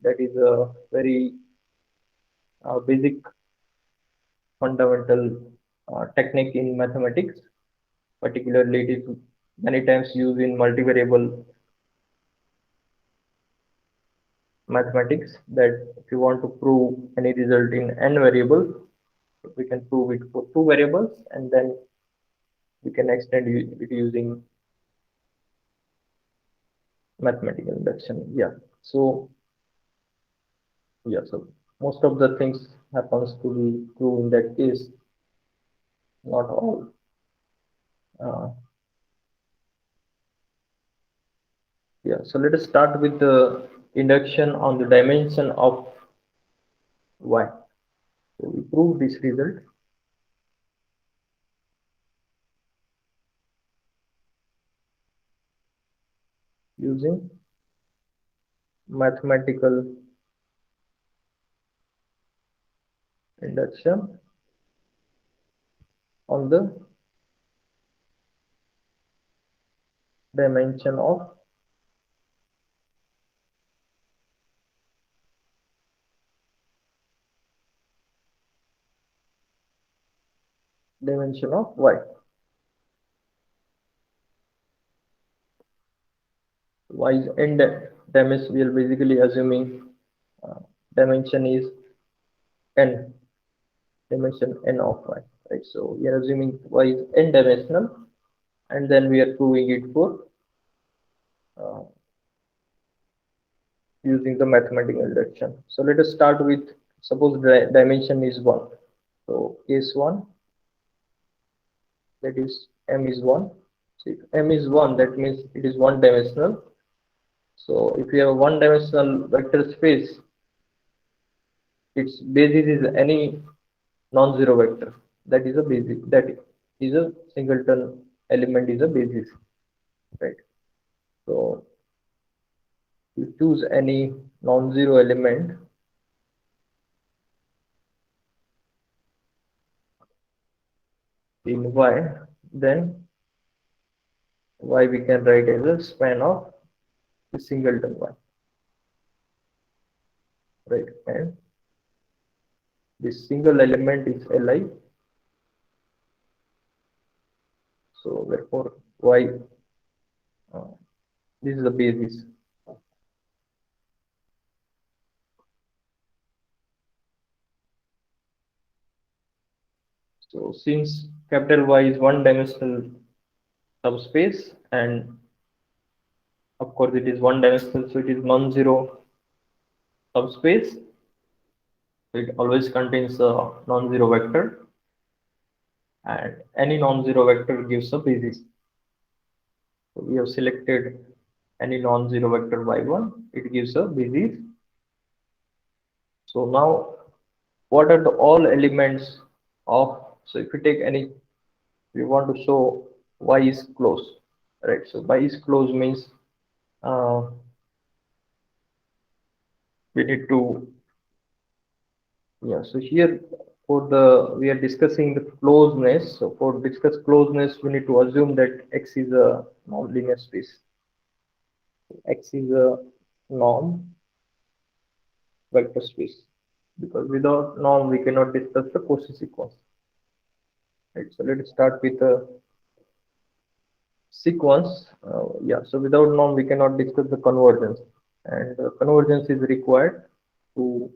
That is a very basic fundamental technique in mathematics. Particularly, it is many times used in multivariable mathematics. That if you want to prove any result in n variables, we can prove it for two variables, and then we can extend it using mathematical induction. Yeah. So yeah. So most of the things happens to be true in that case, not all. Uh, yeah, so let us start with the induction on the dimension of y. So we prove this result using mathematical induction on the dimension of y. Y is end dimension. We are basically assuming uh, dimension is n, dimension n of y, right? So we are assuming y is n dimensional, and then we are proving it for uh, using the mathematical induction. So let us start with, suppose the dimension is 1. So case 1, that is m is 1. So if m is 1, that means it is one dimensional. So if you have a one dimensional vector space, its basis is any non-zero vector. That is a basis. That is a singleton element is a basis, right? So you choose any non-zero element in y, then y we can write as a span of the singleton y, right? And this single element is Li. So therefore y, uh, this is the basis. So since capital Y is one dimensional subspace, and of course it is one dimensional, so it is non-zero subspace. So it always contains a non-zero vector, and any non-zero vector gives a basis. So we have selected any non-zero vector y1, it gives a basis. So now, what are the all elements of? So if you take any, we want to show y is closed, right? So y is closed means uh, we need to, yeah. So here for the, we are discussing the closeness. So for discuss closeness, we need to assume that X is a non-linear space. X is a norm vector space, because without norm we cannot discuss the Cauchy sequence. Right. So let's start with a sequence. Yeah. So without norm we cannot discuss the convergence, and convergence is required to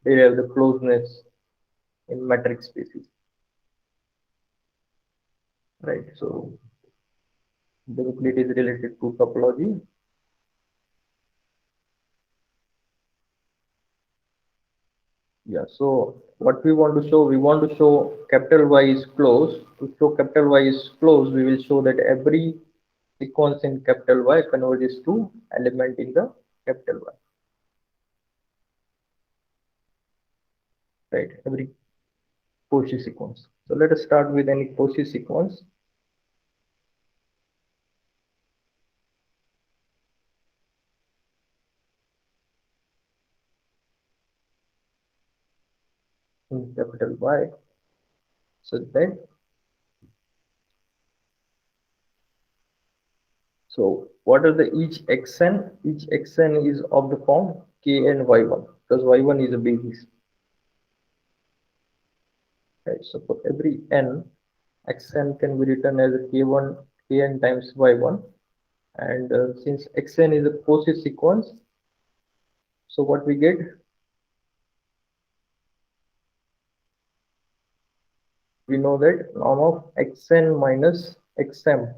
derive the closeness in matrix spaces. Right. So basically it is related to topology. Yeah, so what we want to show capital Y is closed. To show capital Y is closed, we will show that every sequence in capital Y converges to element in the capital Y, right? Every Cauchy sequence. So let us start with any Cauchy sequence. In capital Y, so that, so what are the each xn? Each xn is of the form kn y1, because y1 is a basis, right? So for every n, xn can be written as k1 kn times y1, and since xn is a Cauchy sequence, so what we get, we know that norm of xn minus xm,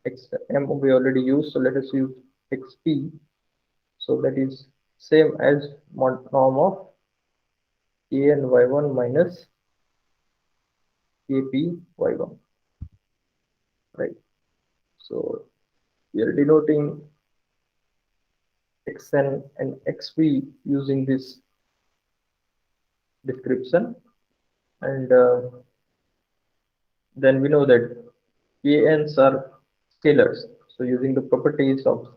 xm we already used, so let us use xp. So that is same as norm of kn y1 minus kp y1, right? So we are denoting xn and xp using this description, and then we know that kns are scalars. So using the properties of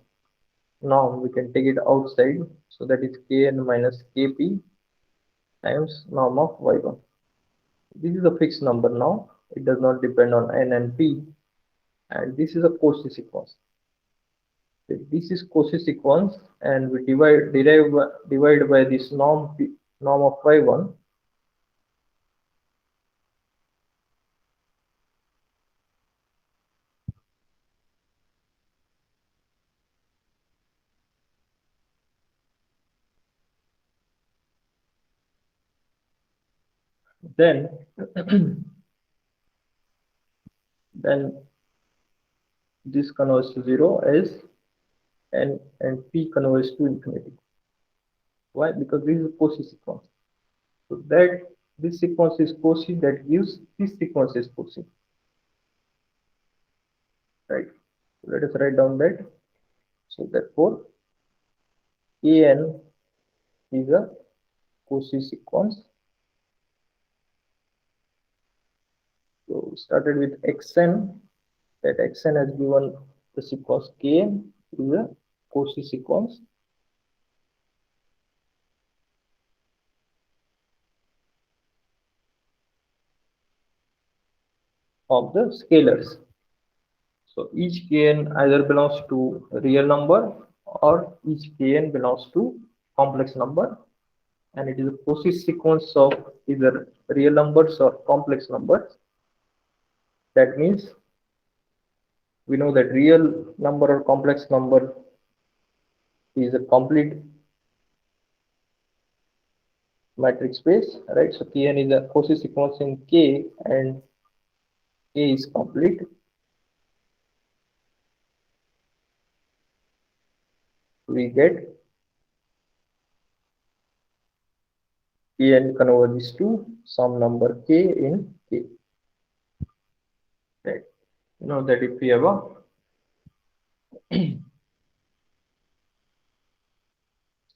norm, we can take it outside. So that is kn minus kp times norm of y1. This is a fixed number now. It does not depend on n and p, and this is a Cauchy sequence. This is Cauchy sequence, and we divide by this norm of y1. Then then this converges to 0 as n and p converges to infinity. Why? Because this is a Cauchy sequence. So that this sequence is Cauchy, that gives this sequence is Cauchy, right? So let us write down that. So therefore, an is a Cauchy sequence. So we started with xn. That xn has given the sequence kn is a Cauchy sequence of the scalars. So each kn either belongs to a real number or each kn belongs to complex number, and it is a Cauchy sequence of either real numbers or complex numbers. That means we know that real number or complex number is a complete matrix space, right? So Kn is a Cauchy sequence in K, and K is complete. We get Kn converges to some number K in K, right? You know that if we have a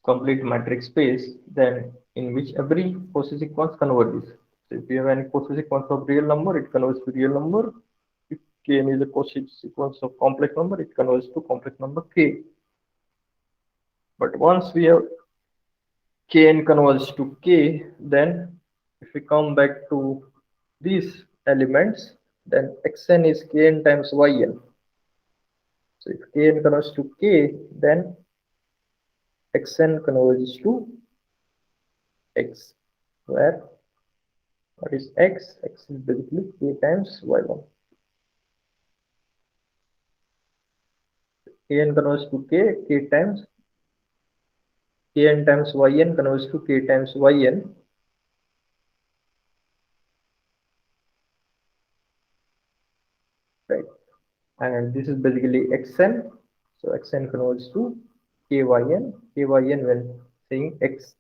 complete matrix space, then in which every Cauchy sequence converges. So if you have any Cauchy sequence of real number, it converges to real number. If Kn is a Cauchy sequence of complex number, it converges to complex number K. But once we have Kn converges to K, then if we come back to these elements, then Xn is Kn times Yn. So if Kn converges to K, then Xn converges to X, where what is X? X is basically K times Y1. Kn converges to K times Kn times Yn converges to K times Yn, right? And this is basically Xn. So Xn converges to Kyn, Kyn when saying X,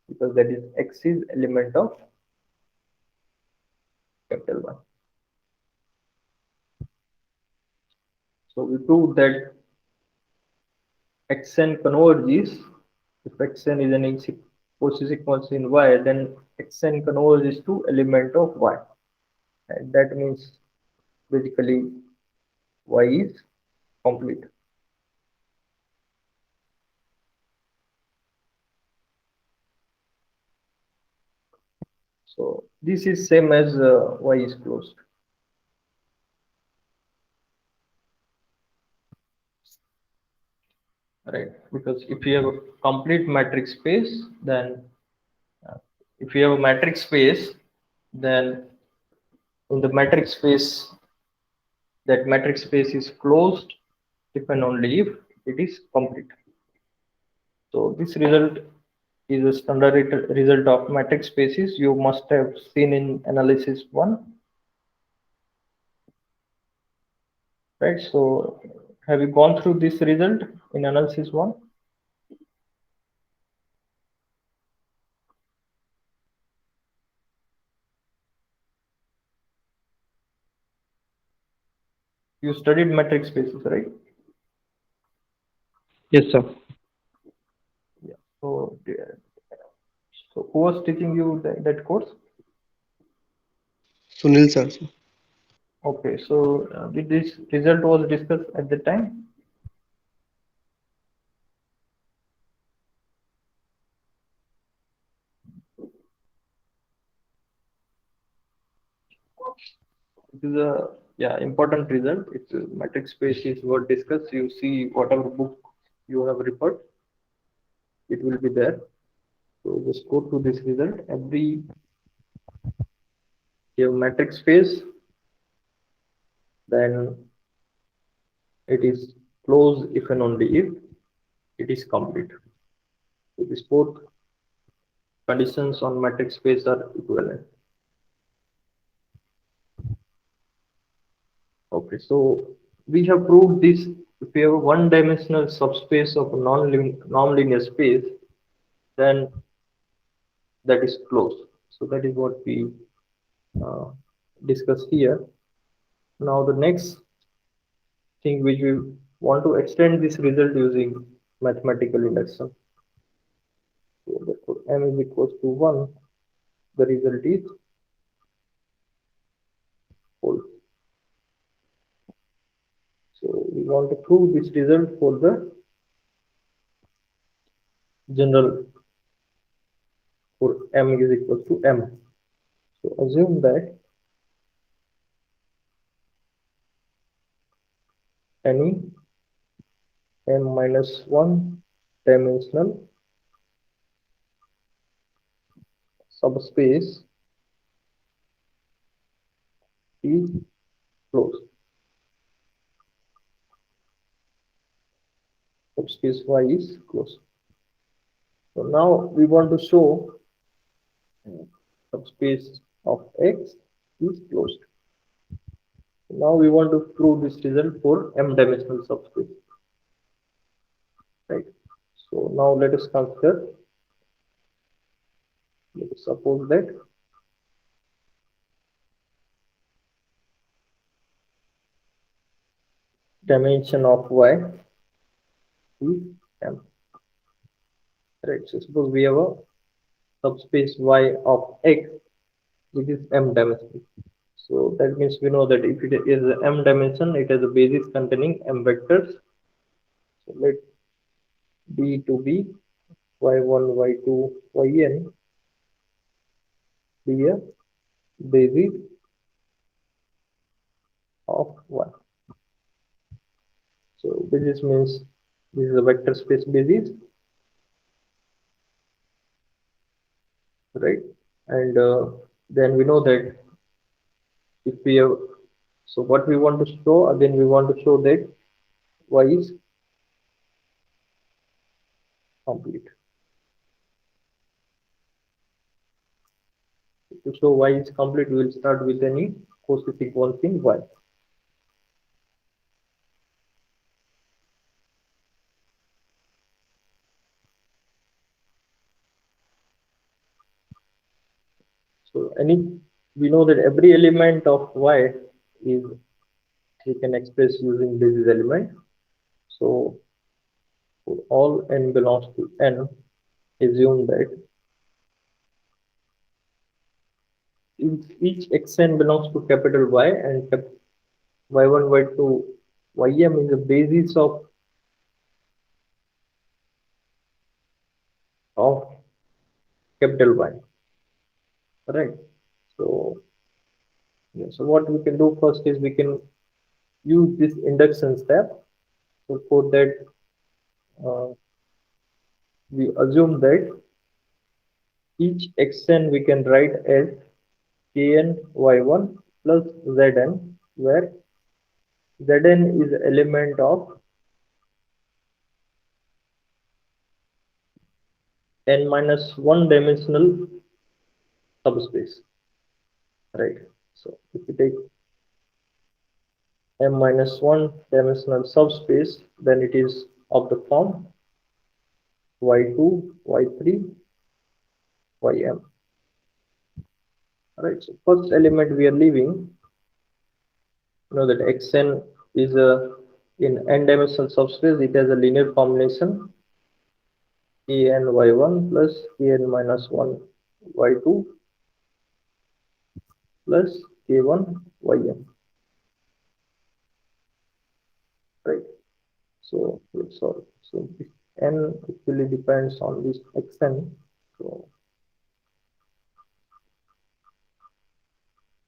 because that is X is element of capital 1. So we proved that Xn converges. If Xn is an Cauchy sequence in Y, then Xn converges to element of Y, and that means basically Y is complete. So this is same as Y is closed, right? Because if you have a complete matrix space, then if you have a matrix space, then in the matrix space, that matrix space is closed if and only if it is complete. So this result is a standard result of matrix spaces. You must have seen in analysis 1, right? So have you gone through this result in analysis 1? You studied metric spaces, right? Yes, sir. Yeah. So who was teaching you that course? Sunil sir. Okay. So did this result was discussed at the time? It is a yeah important result. It's a metric space is what discussed. You see whatever book you have referred, it will be there. So just go to this result. Every you have metric space, then it is closed if and only if it is complete. So these both conditions on metric space are equivalent. Okay, so we have proved this. If we have a one-dimensional subspace of a non-linear space, then that is closed. So that is what we uh, discuss here. Now the next thing which we want to extend this result using mathematical induction. So therefore m is equals to 1. The result is whole. So we want to prove this result for the general for m is equal to m. So assume that any m minus 1 dimensional subspace is closed. Subspace y is closed. So now we want to show subspace of x is closed. Now we want to prove this result for m dimensional subspace, right? So now let us consider. Let us suppose that dimension of y is m, right? So suppose we have a subspace y of x which is m dimensional. So that means we know that if it is m dimension, it has a basis containing m vectors. So let D to be y1, y2, yn be a basis of y. So basis means this is a vector space basis, right? And then we know that if we have, so what we want to show, again we want to show that y is complete. To show y is complete, we will start with any co-sequence in y. So any, we know that every element of y is, we can express using basis element. So for all n belongs to n, assume that each xn belongs to capital Y and y1, y2, ym is the basis of capital Y, right? So yeah, so what we can do first is we can use this induction step. So for that, uh, we assume that each xn we can write as kn y1 plus zn, where zn is element of n minus 1 dimensional subspace, right? So if you take m minus 1 dimensional subspace, then it is of the form y2, y3, ym, right? So first element we are leaving, you know that xn is a in n-dimensional subspace. It has a linear combination kn y1 plus kn minus 1 y2 plus k1 ym, right? So sorry, so this n actually depends on this xn. So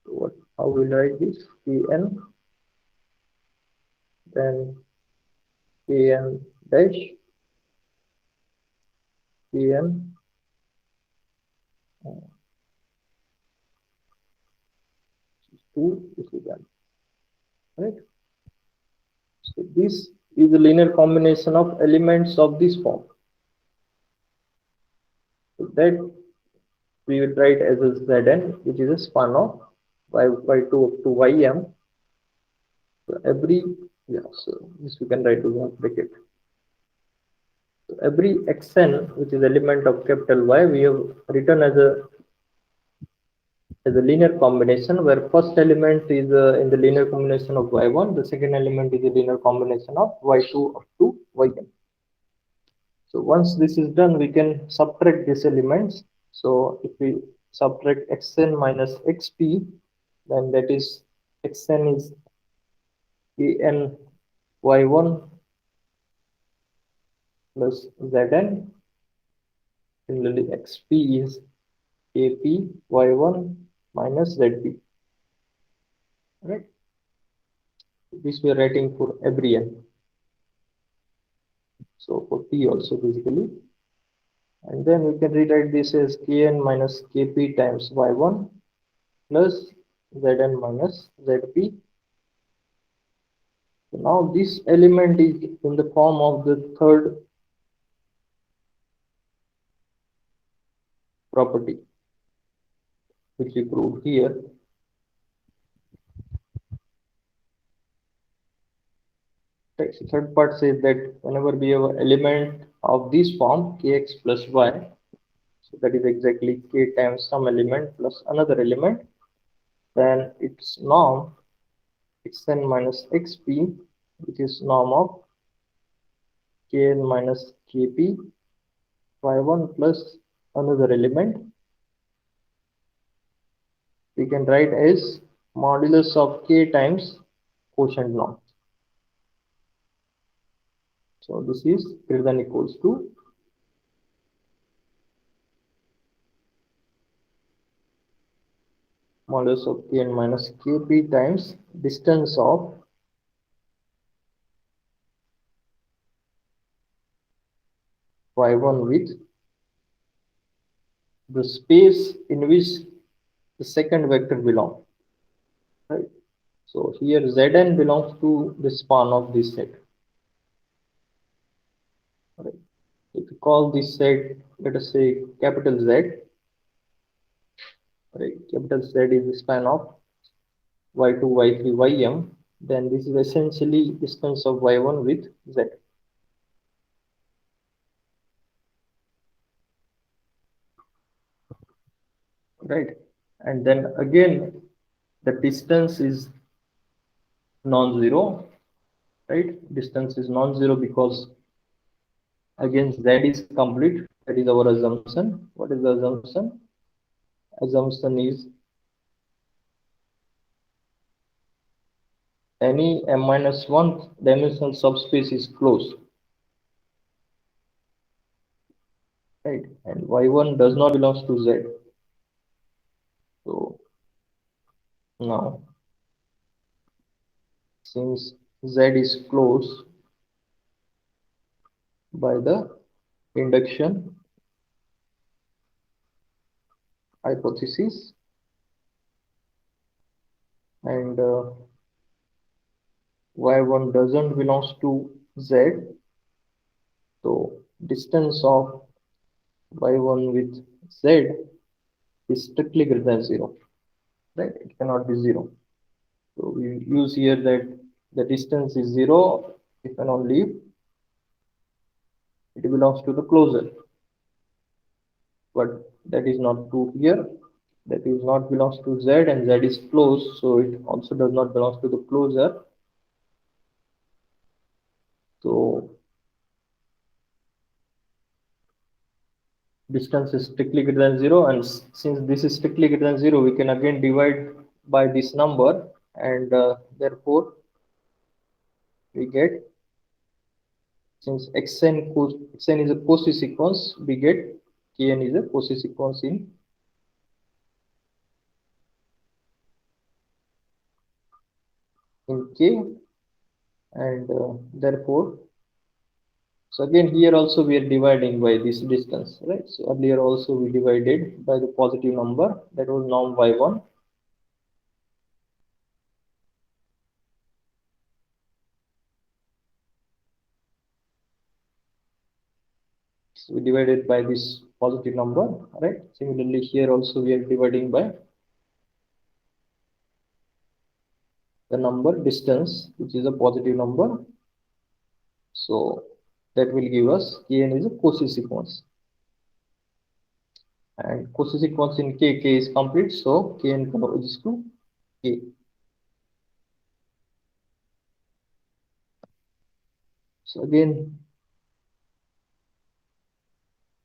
what, how will write this? Kn, then kn dash kn 2 is equal, right? So this is a linear combination of elements of this form. So that we will write as a Zn, which is a span of y2 up to ym. So every, yeah, so this we can write to one bracket. So every xn, which is element of capital Y, we have written as a linear combination where first element is in the linear combination of y1, the second element is a linear combination of y2 up to ym. So once this is done, we can subtract these elements. So if we subtract xn minus xp, then that is xn is kn y1 plus zn. Similarly, xp is kp y1 minus zp. Right? This we are writing for every n. So for p also basically. And then we can rewrite this as kn minus kp times y1 plus zn minus zp. So now this element is in the form of the third property, which we proved here. Right, so third part says that whenever we have an element of this form kx plus y, so that is exactly k times some element plus another element, then its norm xn minus xp, which is norm of kn minus kp y1 plus another element, we can write as modulus of k times quotient norm. So this is greater than equals to modulus of kn minus kp times distance of y1 with the space in which the second vector belongs. Right? So here Zn belongs to the span of this set. Right? If you call this set, let us say capital Z, right? Capital Z is the span of y2, y3, ym. Then this is essentially distance of y1 with Z. Right? And then again, the distance is non-zero, right? Distance is non-zero because again Z is complete. That is our assumption. What is the assumption? Assumption is any m minus 1 dimensional subspace is closed, right? And y1 does not belongs to Z. So now since Z is closed by the induction hypothesis and y1 doesn't belongs to Z, so distance of y1 with Z is strictly greater than 0, right? It cannot be 0. So we use here that the distance is 0 if and only if it belongs to the closure. But that is not true here. That is not belongs to Z and Z is closed, so it also does not belong to the closure. So distance is strictly greater than 0, and since this is strictly greater than 0, we can again divide by this number, and therefore we get, since xn is a Cauchy sequence, we get kn is a Cauchy sequence in k, and therefore, so again here also we are dividing by this distance, right? So earlier also we divided by the positive number, that was norm y1. So we divided by this positive number, right? Similarly here also we are dividing by the number distance, which is a positive number. So that will give us kn is a Cauchy sequence, and Cauchy sequence in k is complete, so kn converges to k. So again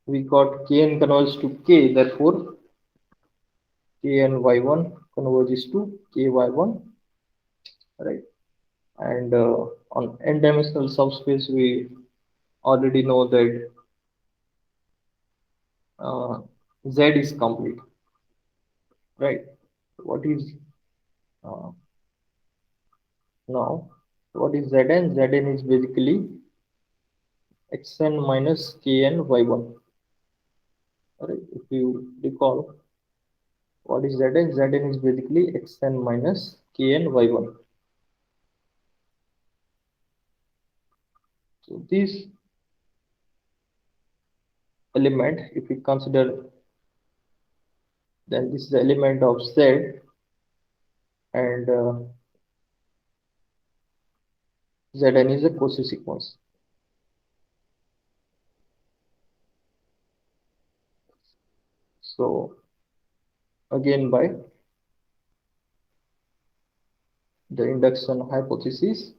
we got kn converges to k, therefore kn y1 converges to ky y1, right? And on n-dimensional subspace we already know that uh, z is complete, right? What is uh, now what is zn? Zn is basically xn minus kn y1, right? If you recall, what is zn? Zn is basically xn minus kn y1. So this element, if we consider, then this is the element of z, and zn is a Cauchy sequence. So again by the induction hypothesis,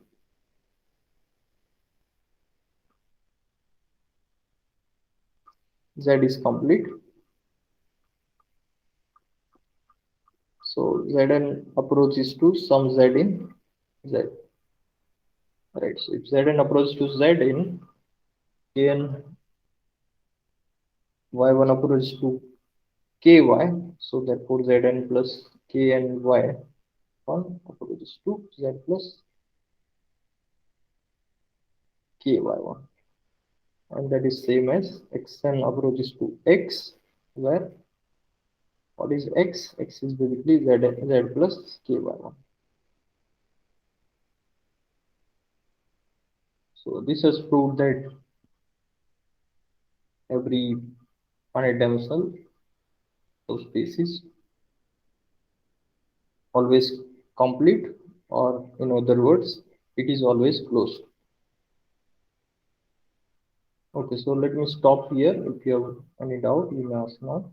z is complete. So zn approaches to some z in z, right? So if zn approaches to z in kn y1 approaches to ky, so therefore zn plus kn y1 approaches to z plus ky y1, and that is same as xn approaches to x, where what is x? X is basically z plus ky y1. So this has proved that every finite dimensional subspace is always complete, or in other words, it is always closed. Okay, so let me stop here. If you have any doubt, you may ask now.